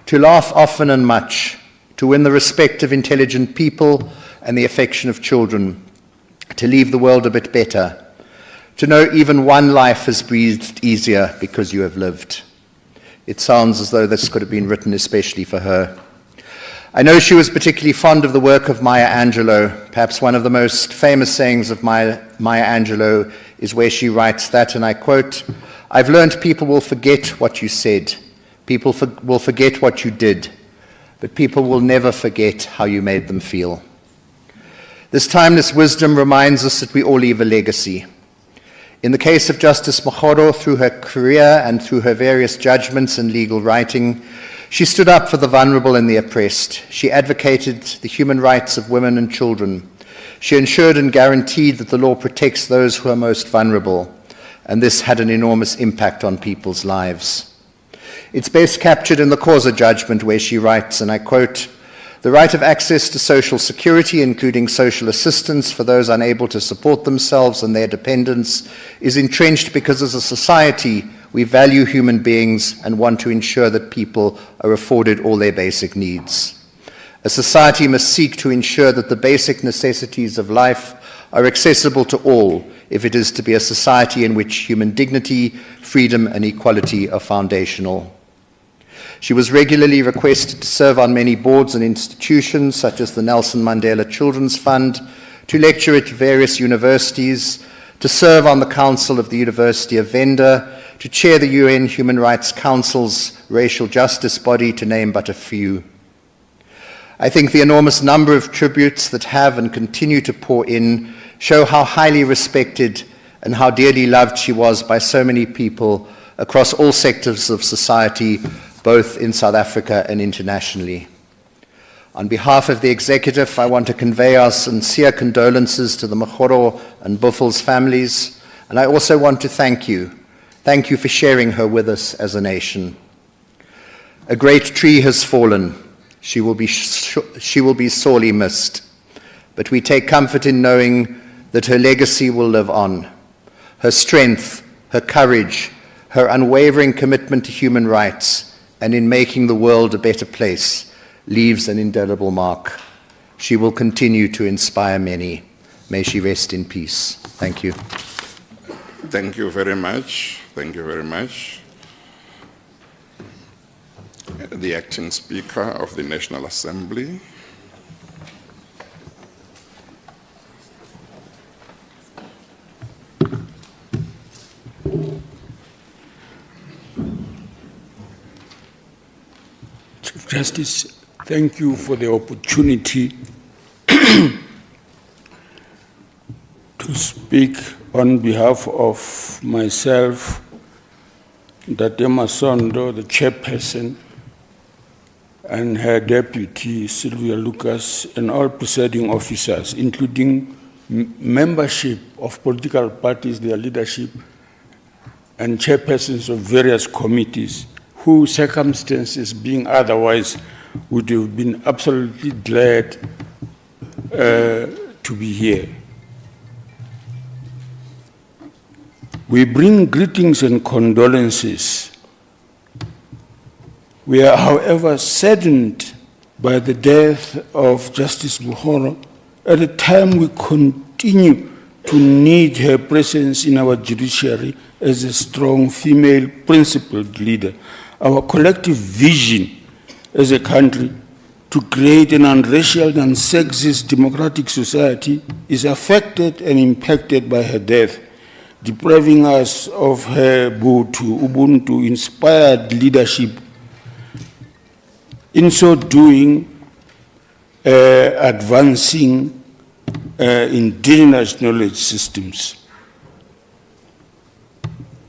Speaker 9: to laugh often and much, to win the respect of intelligent people and the affection of children, to leave the world a bit better, to know even one life has breathed easier because you have lived. It sounds as though this could have been written especially for her. I know she was particularly fond of the work of Maya Angelou. Perhaps one of the most famous sayings of Maya Angelou is where she writes that, and I quote, "I've learned people will forget what you said. People will forget what you did, but people will never forget how you made them feel." This timeless wisdom reminds us that we all leave a legacy. In the case of Justice Mokgoro, through her career and through her various judgments and legal writing, she stood up for the vulnerable and the oppressed. She advocated the human rights of women and children. She ensured and guaranteed that the law protects those who are most vulnerable, and this had an enormous impact on people's lives. It's best captured in the Causa judgment where she writes, and I quote, The right of access to social security, including social assistance for those unable to support themselves and their dependents, is entrenched because as a society we value human beings and want to ensure that people are afforded all their basic needs. A society must seek to ensure that the basic necessities of life are accessible to all if it is to be a society in which human dignity, freedom, and equality are foundational. She was regularly requested to serve on many boards and institutions, such as the Nelson Mandela Children's Fund, to lecture at various universities, to serve on the Council of the University of Venda, to chair the UN Human Rights Council's racial justice body, to name but a few. I think the enormous number of tributes that have and continue to pour in show how highly respected and how dearly loved she was by so many people across all sectors of society, both in South Africa and internationally. On behalf of the executive, I want to convey our sincere condolences to the Mokgoro and Buffels families, and I also want to thank you. Thank you for sharing her with us as a nation. A great tree has fallen. She will be sorely missed, but we take comfort in knowing that her legacy will live on. Her strength, her courage, her unwavering commitment to human rights, and in making the world a better place, leaves an indelible mark. She will continue to inspire many. May she rest in peace. Thank you.
Speaker 2: Thank you very much. Thank you very much. The acting Speaker of the National Assembly.
Speaker 10: Chief Justice, thank you for the opportunity to speak on behalf of myself, Date Masondo, the chairperson, and her deputy, Sylvia Lucas, and all presiding officers, including membership of political parties, their leadership, and chairpersons of various committees, who, circumstances being otherwise, would have been absolutely glad to be here. We bring greetings and condolences. We are, however, saddened by the death of Justice Mokgoro at a time we continue to need her presence in our judiciary as a strong female principled leader. Our collective vision as a country to create an unracial and sexist democratic society is affected and impacted by her death, depriving us of her Ubuntu inspired leadership. In so doing, advancing indigenous knowledge systems.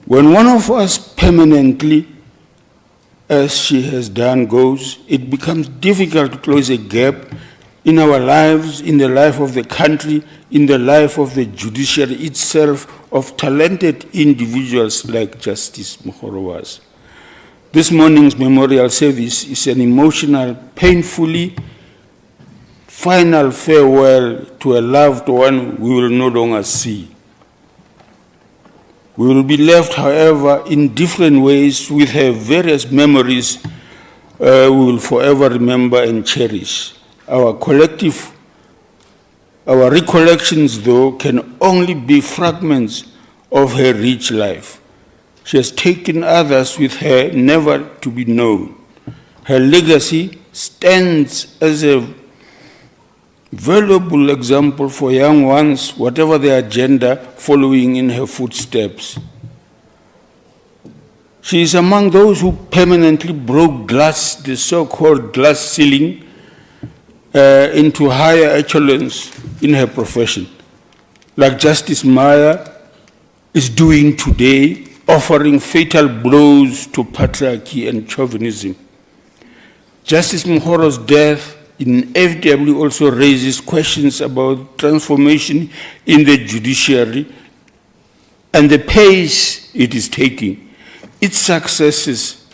Speaker 10: When one of us permanently, as she has done, goes, it becomes difficult to close a gap in our lives, in the life of the country, in the life of the judiciary itself, of talented individuals like Justice Mokgoro was. This morning's memorial service is an emotional, painfully final farewell to a loved one we will no longer see. We will be left, however, in different ways with her various memories we will forever remember and cherish. Our recollections, though, can only be fragments of her rich life. She has taken others with her never to be known. Her legacy stands as a valuable example for young ones, whatever their gender, following in her footsteps. She is among those who permanently broke the so-called glass ceiling, into higher echelons in her profession, like Justice Maya is doing today, offering fatal blows to patriarchy and chauvinism. Justice Mokgoro's death inevitably also raises questions about transformation in the judiciary and the pace it is taking. Its success,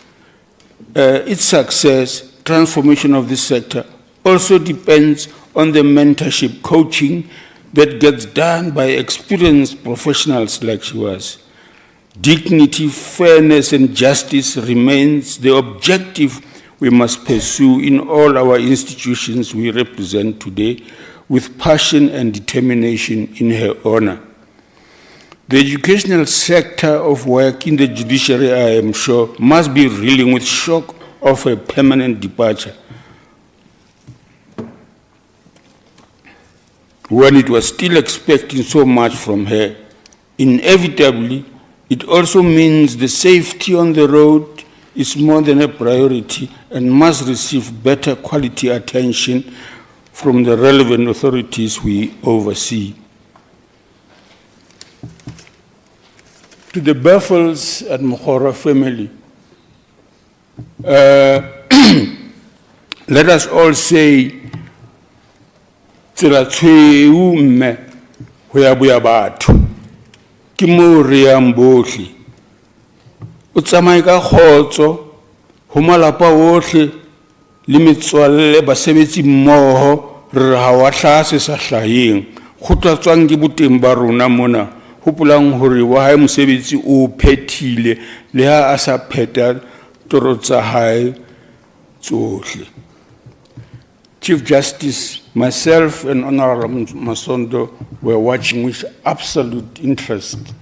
Speaker 10: transformation of this sector, also depends on the mentorship coaching that gets done by experienced professionals like she was. Dignity, fairness, and justice remains the objective we must pursue in all our institutions we represent today with passion and determination in her honor. The educational sector of work in the judiciary, I am sure, must be reeling with shock of a permanent departure, when it was still expecting so much from her. Inevitably, it also means the safety on the road is more than a priority and must receive better quality attention from the relevant authorities we oversee. To the Buffels and Mokgoro family, let us all say, tsela tshweu mme ho ya boya batho ke mo re yang bohle o tsamaye ka khotso ho malapa ohle le metswalle basebetsi mmoho re ha wa hlase sa hlaheng go tlatswang ke boteng ba rona mona hopolang hore wa hae mosebetsi o phethile le ha a sa pheta toro tsa hae tsohle. Chief Justice, myself and Honorable Masondo were watching with absolute interest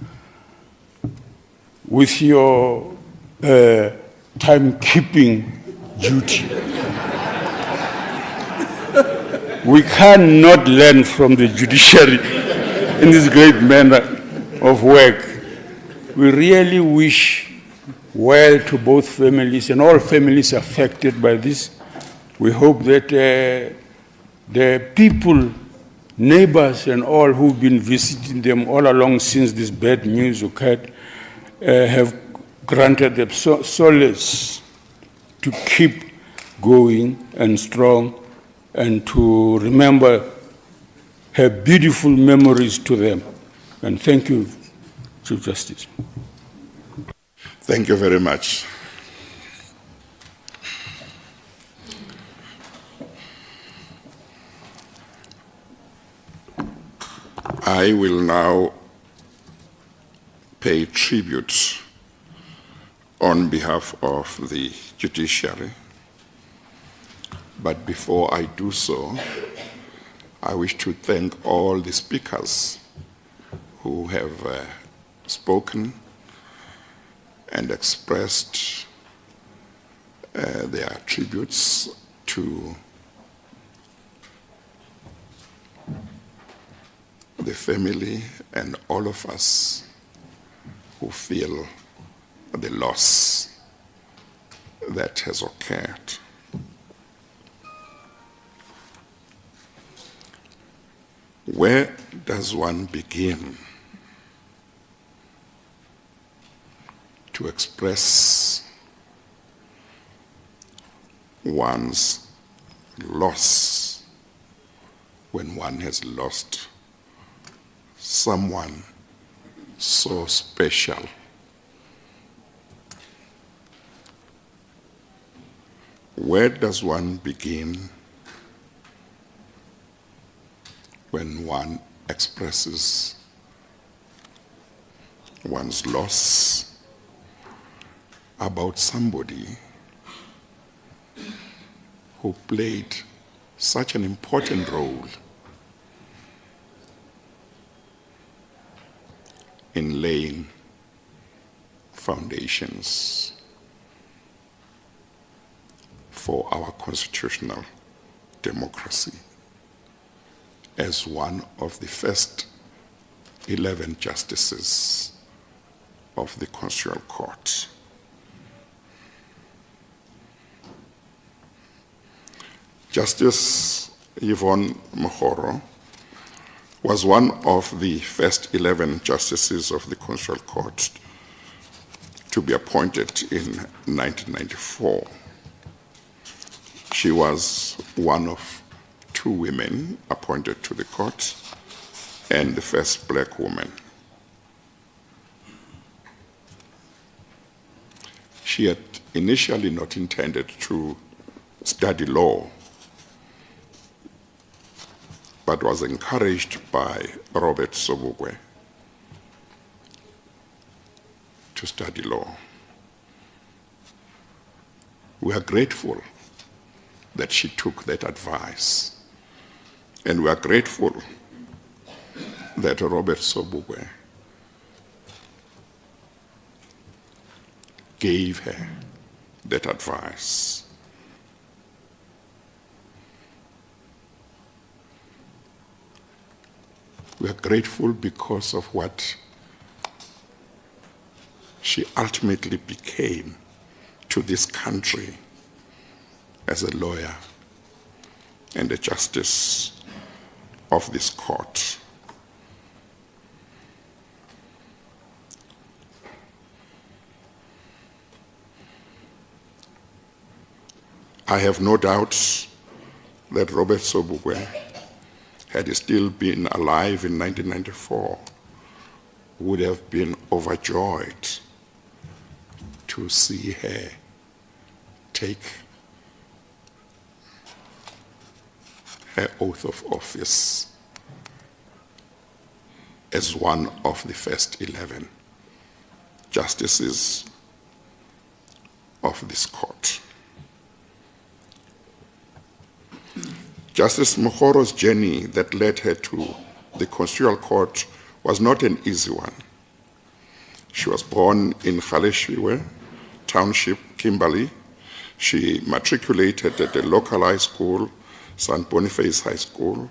Speaker 10: with your timekeeping duty. We cannot learn from the judiciary in this great manner of work. We really wish well to both families and all families affected by this. We hope that the people, neighbors and all who've been visiting them all along since this bad news occurred have granted them solace to keep going and strong and to remember her beautiful memories to them. And thank you, Chief Justice.
Speaker 2: Thank you very much. I will now pay tribute on behalf of the judiciary. But before I do so, I wish to thank all the speakers who have spoken and expressed their tributes to the family and all of us who feel the loss that has occurred. Where does one begin to express one's loss when one has lost someone so special? Where does one begin when one expresses one's loss about somebody who played such an important role in laying foundations for our constitutional democracy as one of the first 11 justices of the Constitutional Court. Justice Yvonne Mokgoro was one of the first 11 justices of the Constitutional Court to be appointed in 1994. She was one of 2 women appointed to the court and the first black woman. She had initially not intended to study law, but was encouraged by Robert Sobukwe to study law. We are grateful that she took that advice, and we are grateful that Robert Sobukwe gave her that advice. We are grateful because of what she ultimately became to this country as a lawyer and a justice of this court. I have no doubts that Robert Sobukwe, had he still been alive in 1994, would have been overjoyed to see her take her oath of office as one of the first 11 justices of this court. Justice Mokgoro's journey that led her to the Constitutional Court was not an easy one. She was born in Galeshewe Township, Kimberley. She matriculated at the local high school, St. Boniface High School.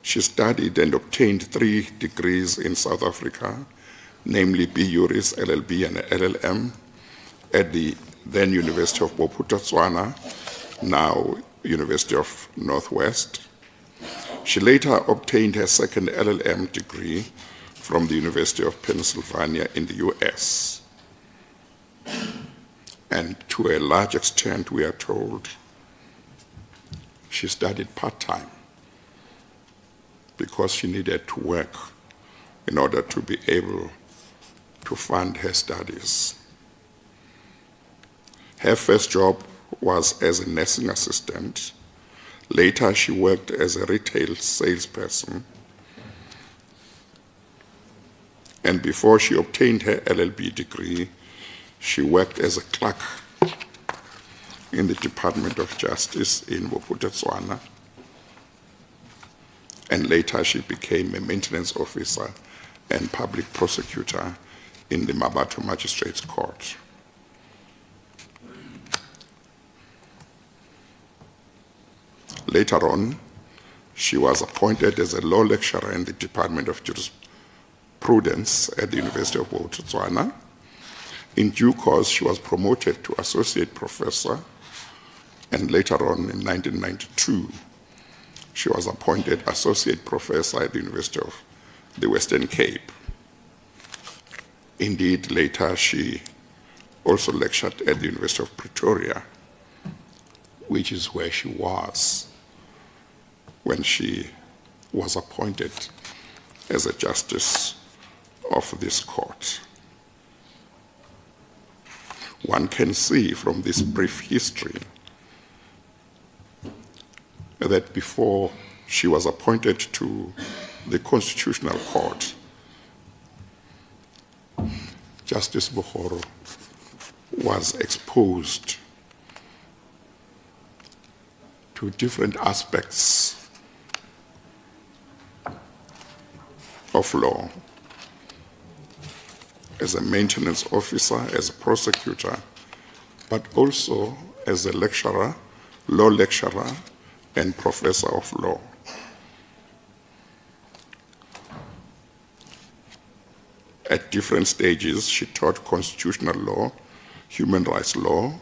Speaker 2: She studied and obtained 3 degrees in South Africa, namely B.Juris, LLB, and LLM, at the then University of Botswana, now University of Northwest. She later obtained her second LLM degree from the University of Pennsylvania in the US. And to a large extent, we are told, she studied part-time because she needed to work in order to be able to fund her studies. Her first job was as a nursing assistant. Later, she worked as a retail salesperson. And before she obtained her LLB degree, she worked as a clerk in the Department of Justice in Botswana. And later, she became a maintenance officer and public prosecutor in the Mabato Magistrates Court. Later on, she was appointed as a law lecturer in the Department of Jurisprudence at the University of Botswana. In due course, she was promoted to associate professor, and later on, in 1992, she was appointed associate professor at the University of the Western Cape. Indeed, later she also lectured at the University of Pretoria, which is where she was when she was appointed as a justice of this court. One can see from this brief history that before she was appointed to the Constitutional Court, Justice Mokgoro was exposed to different aspects of law, as a maintenance officer, as a prosecutor, but also as a lecturer, law lecturer, and professor of law. At different stages, she taught constitutional law, human rights law,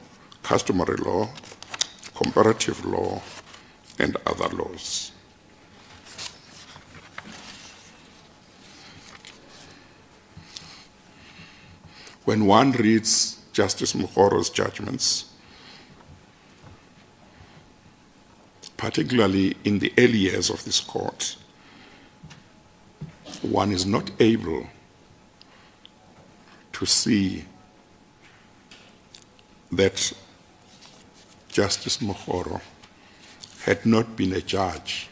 Speaker 2: customary law, comparative law, and other laws. When one reads Justice Mokgoro's judgments, particularly in the early years of this court, one is not able to see that Justice Mokgoro had not been a judge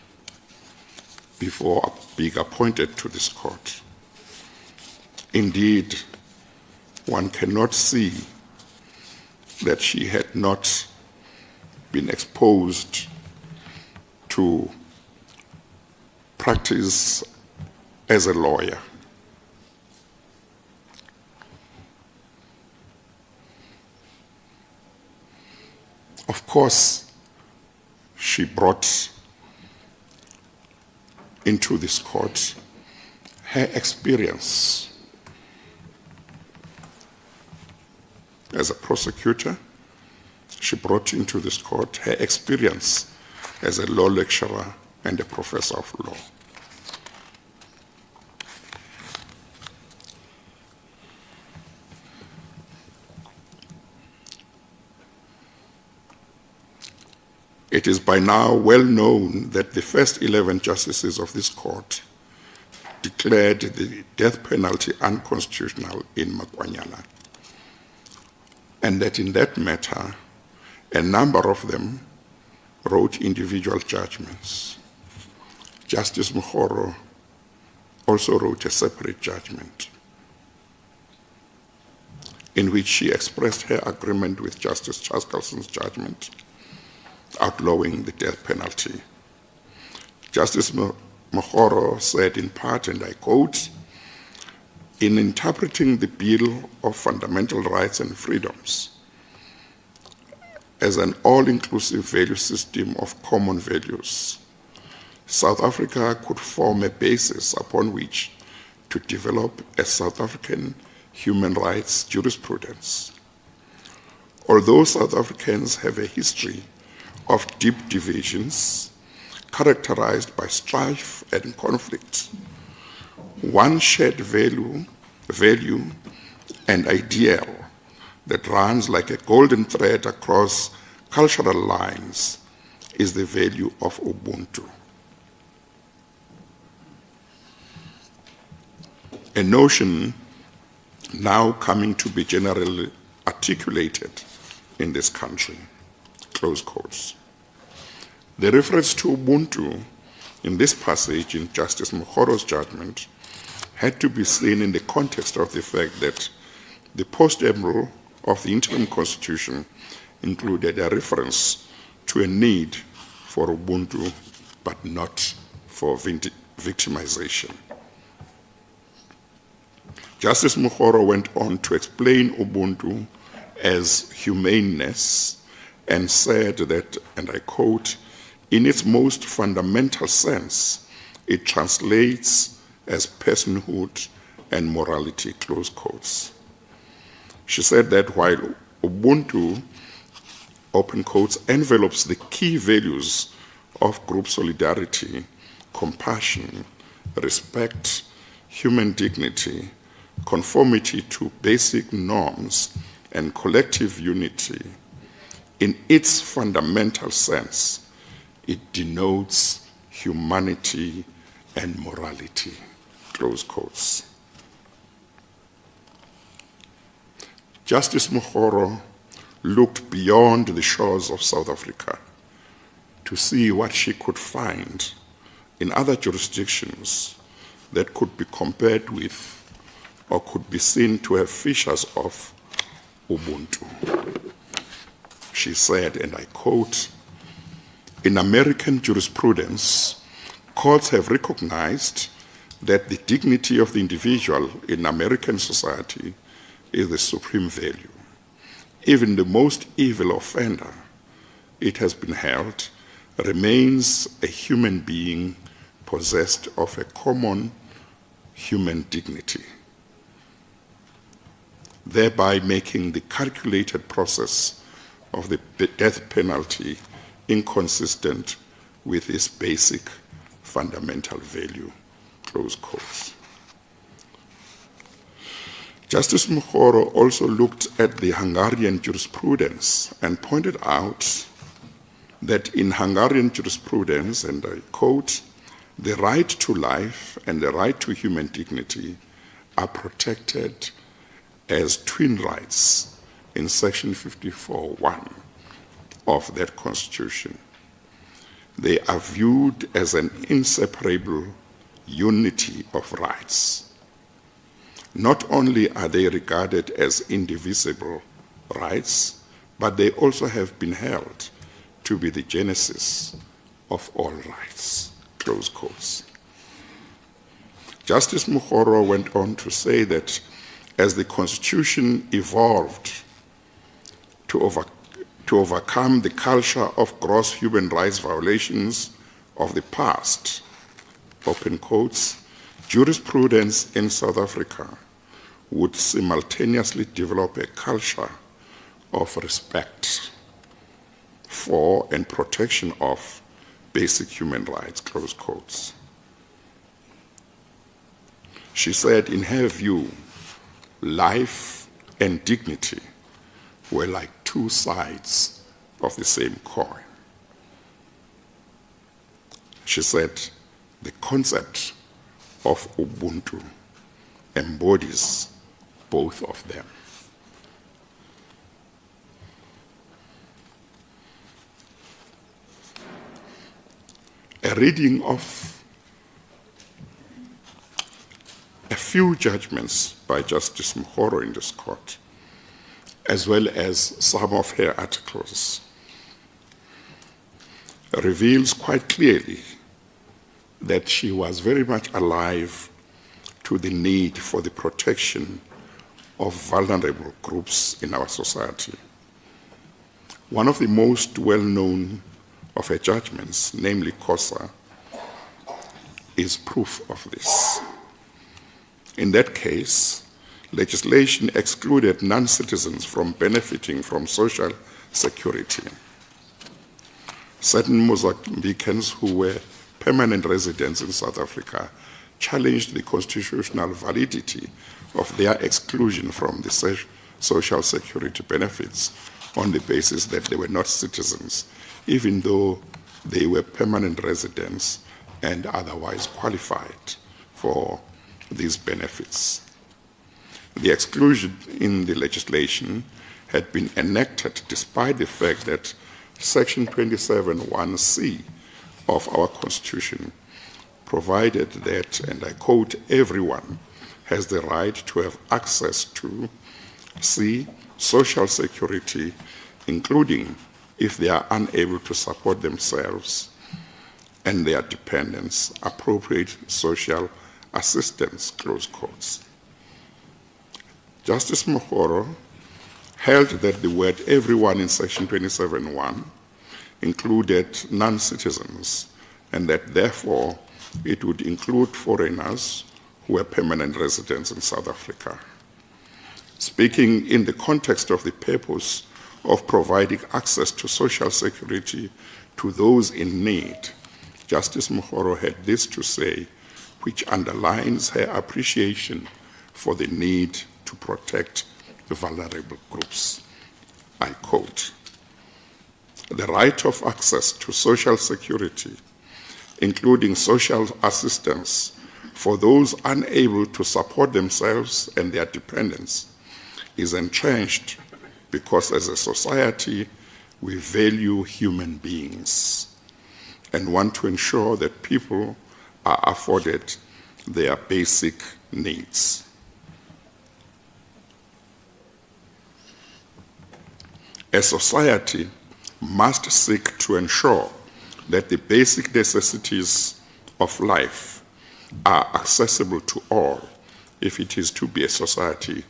Speaker 2: before being appointed to this court. Indeed, one cannot see that she had not been exposed to practice as a lawyer. Of course, she brought into this court her experience as a prosecutor. She brought into this court her experience as a law lecturer and a professor of law. It is by now well known that the first 11 justices of this court declared the death penalty unconstitutional in Makwanyala, and that in that matter, a number of them wrote individual judgments. Justice Mokgoro also wrote a separate judgment in which she expressed her agreement with Justice Chaskelson's judgment outlawing the death penalty. Justice Mokgoro said in part, and I quote, "In interpreting the Bill of Fundamental Rights and Freedoms as an all-inclusive value system of common values, South Africa could form a basis upon which to develop a South African human rights jurisprudence. Although South Africans have a history of deep divisions characterized by strife and conflict, one shared value and ideal that runs like a golden thread across cultural lines is the value of Ubuntu. A notion now coming to be generally articulated in this country." Close quotes. The reference to Ubuntu in this passage in Justice Mokgoro's judgment had to be seen in the context of the fact that the post-emerald of the interim constitution included a reference to a need for Ubuntu, but not for victimization. Justice Mokgoro went on to explain Ubuntu as humaneness and said that, and I quote, "In its most fundamental sense, it translates as personhood and morality," close quotes. She said that while Ubuntu, open quotes, envelops the key values of group solidarity, compassion, respect, human dignity, conformity to basic norms, and collective unity, in its fundamental sense, it denotes humanity and morality, close quotes. Justice Mokgoro looked beyond the shores of South Africa to see what she could find in other jurisdictions that could be compared with or could be seen to have features of Ubuntu. She said, and I quote, "In American jurisprudence, courts have recognized that the dignity of the individual in American society is the supreme value. Even the most evil offender, it has been held, remains a human being possessed of a common human dignity, thereby making the calculated process of the death penalty inconsistent with this basic fundamental value," close quotes. Justice Mokgoro also looked at the Hungarian jurisprudence and pointed out that in Hungarian jurisprudence, and I quote, "the right to life and the right to human dignity are protected as twin rights in section 54(1) of that constitution. they are viewed as an inseparable unity of rights. Not only are they regarded as indivisible rights, but they also have been held to be the genesis of all rights, close quotes. Justice Mokgoro went on to say that as the Constitution evolved to overcome the culture of gross human rights violations of the past, open quotes, jurisprudence in South Africa would simultaneously develop a culture of respect for and protection of basic human rights, close quotes. She said, in her view, life and dignity were like two sides of the same coin. She said, the concept of Ubuntu embodies both of them. A reading of a few judgments by Justice Mokgoro in this court, as well as some of her articles, reveals quite clearly that she was very much alive to the need for the protection of vulnerable groups in our society. One of the most well-known of her judgments, namely COSA, is proof of this. In that case, legislation excluded non-citizens from benefiting from social security. Certain Mozambicans who were permanent residents in South Africa challenged the constitutional validity of their exclusion from the social security benefits on the basis that they were not citizens, even though they were permanent residents and otherwise qualified for these benefits. The exclusion in the legislation had been enacted despite the fact that Section 27(1)(c) of our Constitution provided that, and I quote, everyone has the right to have access to C, social security, including if they are unable to support themselves and their dependents, appropriate social assistance, close quotes. Justice Mokgoro held that the word everyone in Section 27(1) included non-citizens, and that therefore it would include foreigners who were permanent residents in South Africa. Speaking in the context of the purpose of providing access to social security to those in need, Justice Mokgoro had this to say, which underlines her appreciation for the need to protect the vulnerable groups. I quote, "The right of access to social security, including social assistance for those unable to support themselves and their dependents, is entrenched because as a society we value human beings and want to ensure that people are afforded their basic needs. A society must seek to ensure that the basic necessities of life are accessible to all if it is to be a society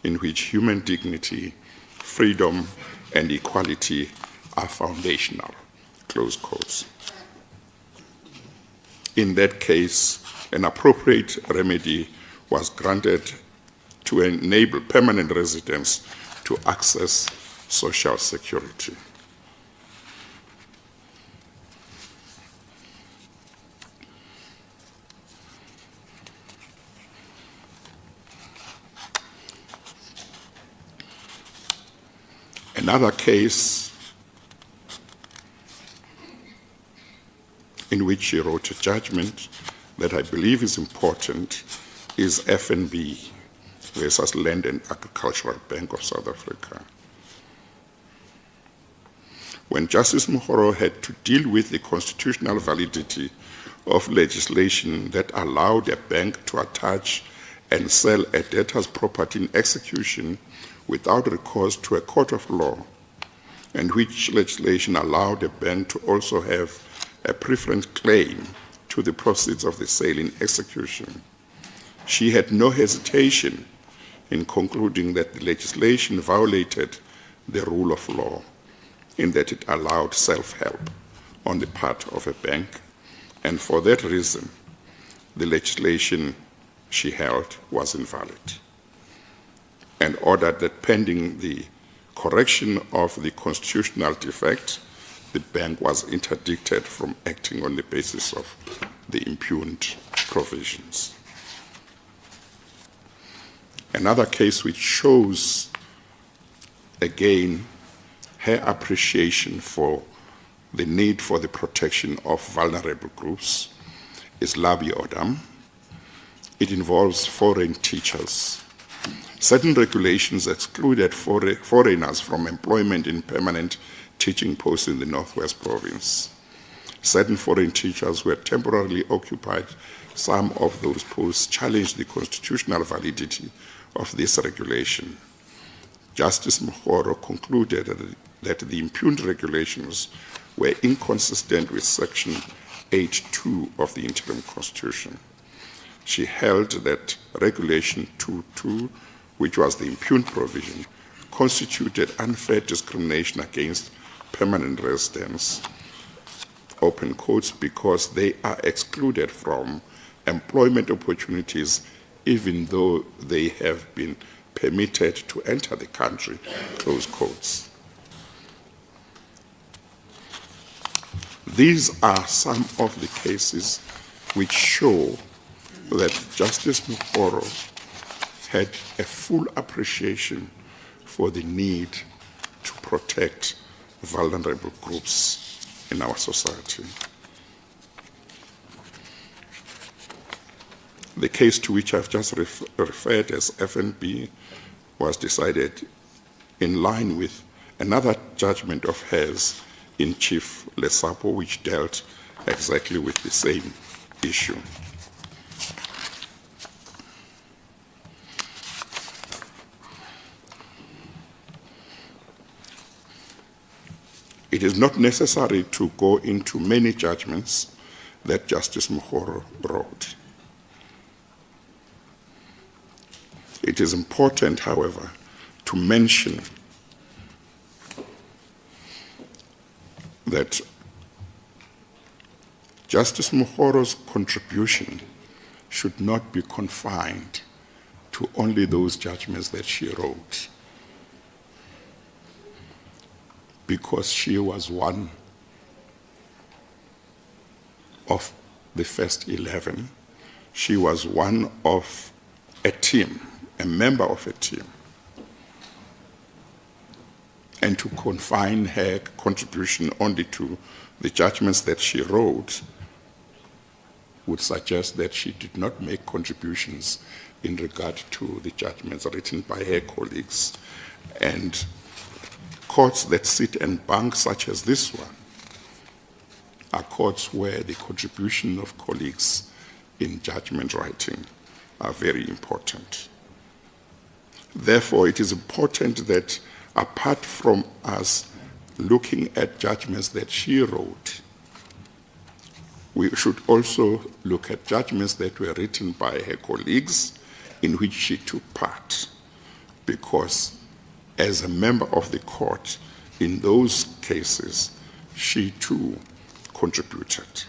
Speaker 2: in which human dignity, freedom, and equality are foundational," close quotes. In that case, an appropriate remedy was granted to enable permanent residents to access social security. Another case in which she wrote a judgment that I believe is important is FNB versus Land and Agricultural Bank of South Africa, when Justice Mokgoro had to deal with the constitutional validity of legislation that allowed a bank to attach and sell a debtor's property in execution without recourse to a court of law, and which legislation allowed a bank to also have a preference claim to the proceeds of the sale in execution, she had no hesitation in concluding that the legislation violated the rule of law in that it allowed self-help on the part of a bank, and for that reason, the legislation she held was invalid, and ordered that pending the correction of the constitutional defect, the bank was interdicted from acting on the basis of the impugned provisions. Another case which shows, again, her appreciation for the need for the protection of vulnerable groups is Labi Odam. It involves foreign teachers. Certain regulations excluded foreigners from employment in permanent teaching posts in the Northwest Province. Certain foreign teachers were temporarily occupied. Some of those posts challenged the constitutional validity of this regulation. Justice Mokgoro concluded that the impugned regulations were inconsistent with Section 8.2 of the Interim Constitution. She held that Regulation 2.2, which was the impugned provision, constituted unfair discrimination against permanent residents, open quotes, because they are excluded from employment opportunities even though they have been permitted to enter the country, close quotes. These are some of the cases which show that Justice Mokgoro had a full appreciation for the need to protect vulnerable groups in our society. The case to which I've just referred as FNB was decided in line with another judgment of hers in Chief Lesapo, which dealt exactly with the same issue. It is not necessary to go into many judgments that Justice Mokgoro wrote. It is important, however, to mention that Justice Mokgoro's contribution should not be confined to only those judgments that she wrote, because she was one of the first 11. She was one of a team, a member of a team. And to confine her contribution only to the judgments that she wrote would suggest that she did not make contributions in regard to the judgments written by her colleagues. And courts that sit and bank such as this one are courts where the contribution of colleagues in judgment writing are very important. Therefore, it is important that apart from us looking at judgments that she wrote, we should also look at judgments that were written by her colleagues in which she took part, because as a member of the court, in those cases, she too contributed.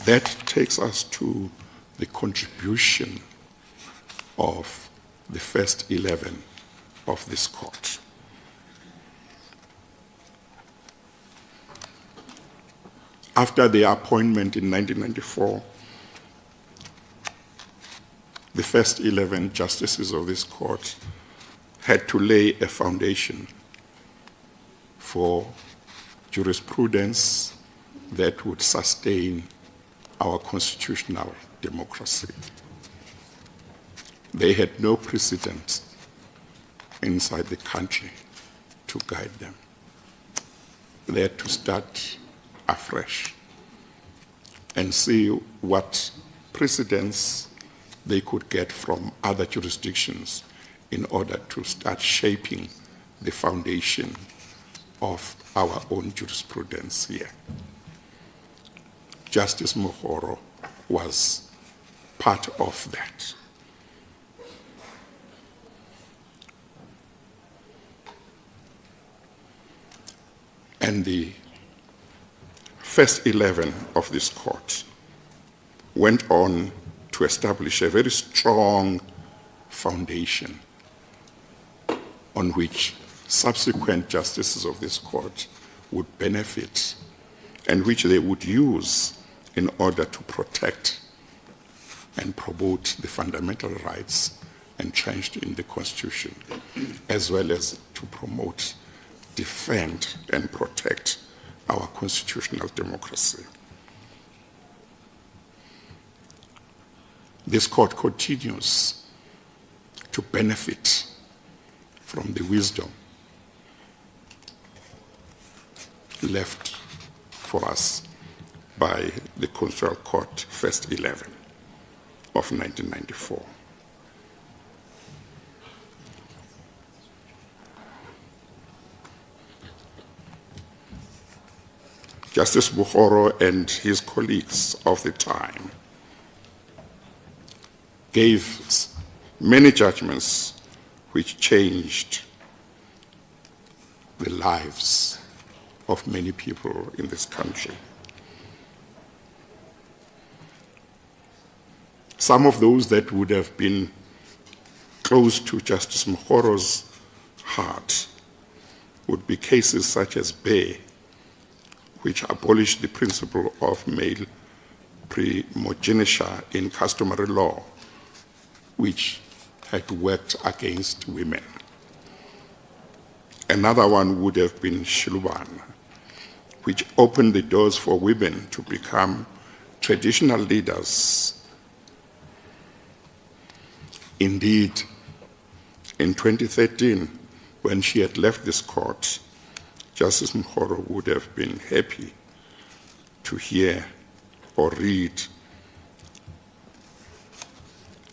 Speaker 2: That takes us to the contribution of the first 11 of this court. After their appointment in 1994, the first 11 justices of this court had to lay a foundation for jurisprudence that would sustain our constitutional democracy. They had no precedent inside the country to guide them. They had to start afresh and see what precedents they could get from other jurisdictions in order to start shaping the foundation of our own jurisprudence here. Justice Mokgoro was part of that. And the first 11 of this court went on to establish a very strong foundation on which subsequent justices of this court would benefit and which they would use in order to protect and promote the fundamental rights entrenched in the Constitution, as well as to promote, defend, and protect our constitutional democracy. This court continues to benefit from the wisdom left for us by the Constitutional Court First 11 of 1994. Justice Mokgoro and his colleagues of the time gave many judgments which changed the lives of many people in this country. Some of those that would have been close to Justice Mokgoro's heart would be cases such as Bay, which abolished the principle of male primogeniture in customary law, which had worked against women. Another one would have been Shilwan, which opened the doors for women to become traditional leaders. Indeed, in 2013, when she had left this court, Justice Mokgoro would have been happy to hear or read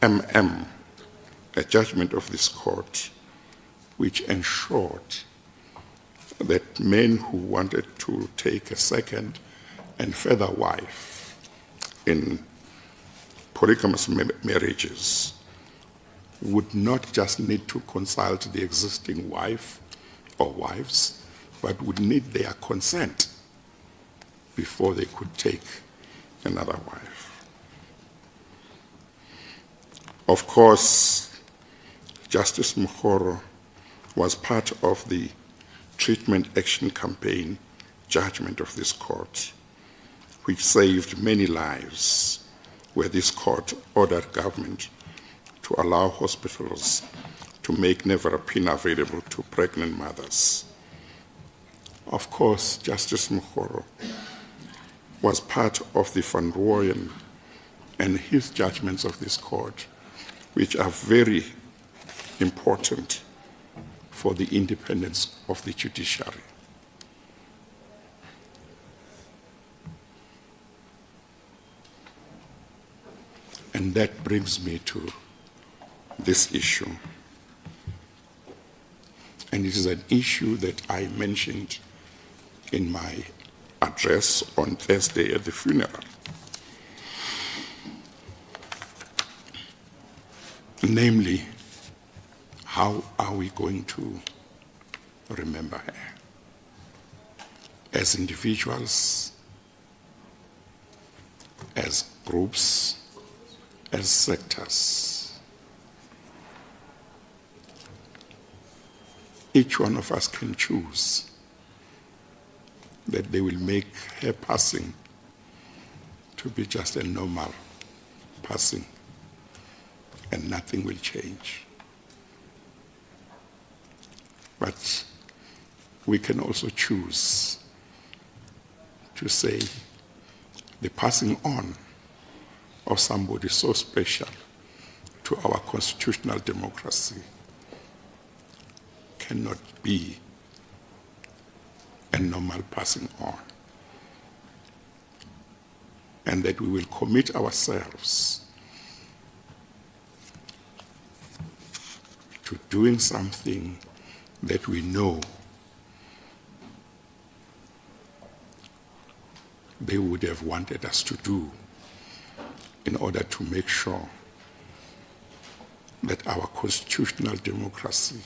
Speaker 2: MM, a judgment of this court, which ensured that men who wanted to take a second and further wife in polygamous marriages would not just need to consult the existing wife or wives, but would need their consent before they could take another wife. Of course, Justice Mokgoro was part of the Treatment Action Campaign judgment of this court, which saved many lives, where this court ordered government to allow hospitals to make nevirapine available to pregnant mothers. Of course, Justice Mokgoro was part of the Van Rooyen and his judgments of this court, which are very important for the independence of the judiciary. And that brings me to this issue. And it is an issue that I mentioned in my address on Thursday at the funeral. Namely, how are we going to remember her? As individuals, as groups, as sectors. Each one of us can choose that they will make her passing to be just a normal passing, and nothing will change. But we can also choose to say the passing on of somebody so special to our constitutional democracy cannot be a normal passing on. And that we will commit ourselves to doing something that we know they would have wanted us to do in order to make sure that our constitutional democracy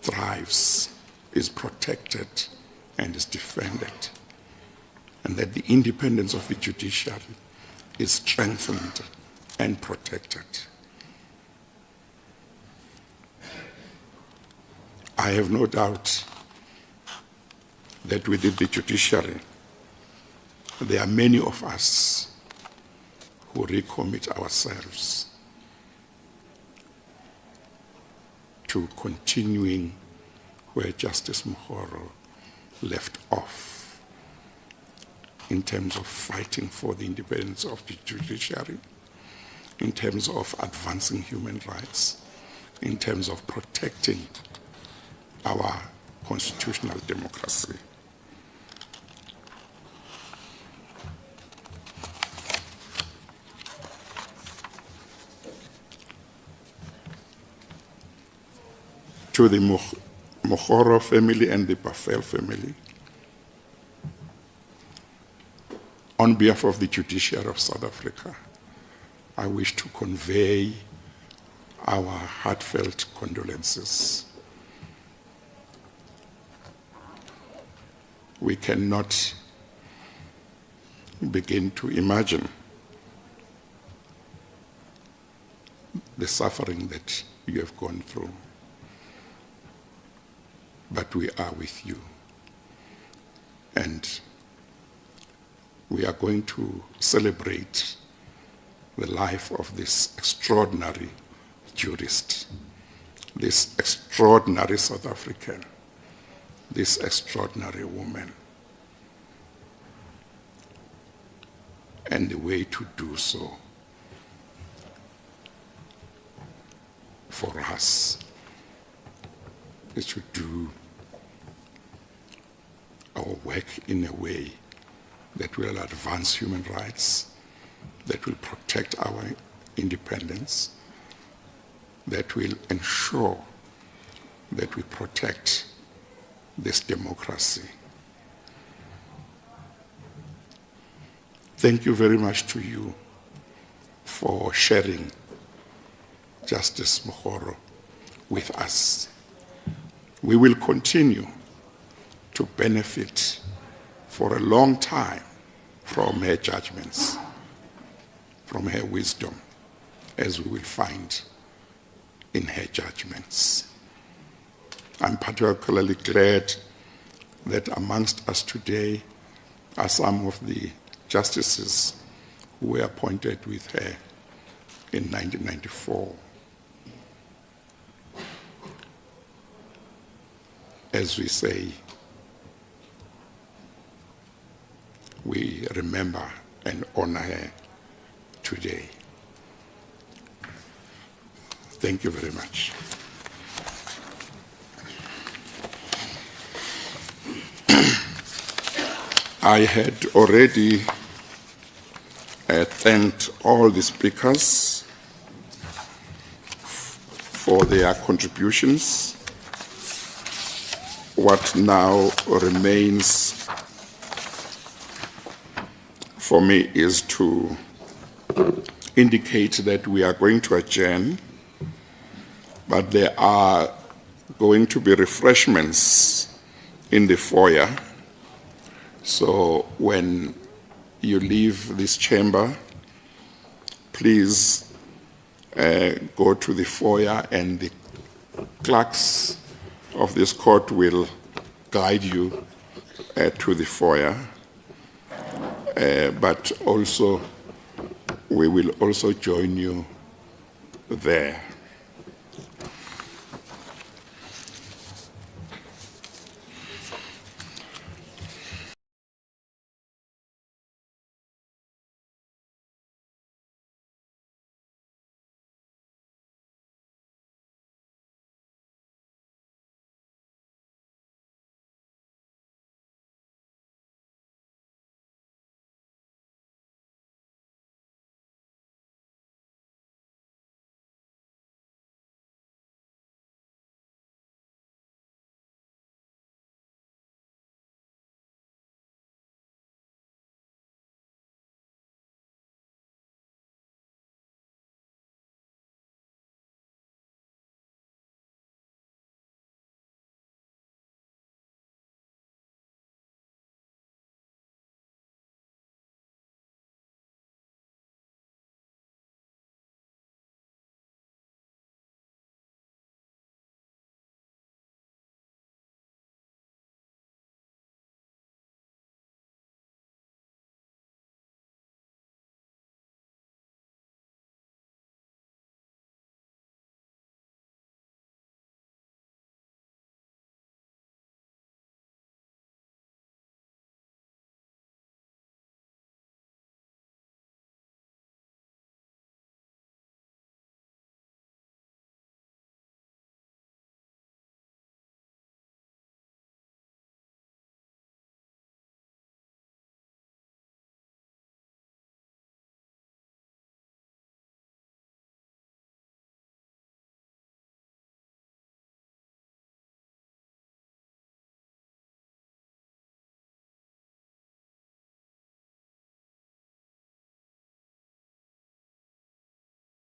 Speaker 2: thrives, is protected, and is defended, and that the independence of the judiciary is strengthened and protected. I have no doubt that within the judiciary, there are many of us who recommit ourselves to continuing where Justice Mokgoro left off in terms of fighting for the independence of the judiciary, in terms of advancing human rights, in terms of protecting our constitutional democracy. To the Mokgoro family and the Buffel family, on behalf of the judiciary of South Africa, I wish to convey our heartfelt condolences. We cannot begin to imagine the suffering that you have gone through. But we are with you. And we are going to celebrate the life of this extraordinary jurist, this extraordinary South African, this extraordinary woman. And the way to do so for us is to do our work in a way that will advance human rights, that will protect our independence, that will ensure that we protect this democracy. Thank you very much to you for sharing Justice Mokgoro with us. We will continue to benefit for a long time from her judgments, from her wisdom, as we will find in her judgments. I'm particularly glad that amongst us today are some of the justices who were appointed with her in 1994. As we say, we remember and honor her today. Thank you very much. I had already thanked all the speakers for their contributions. What now remains for me is to indicate that we are going to adjourn, but there are going to be refreshments in the foyer. So when you leave this chamber, please go to the foyer, and the clerks of this court will guide you to the foyer. But also, we will also join you there.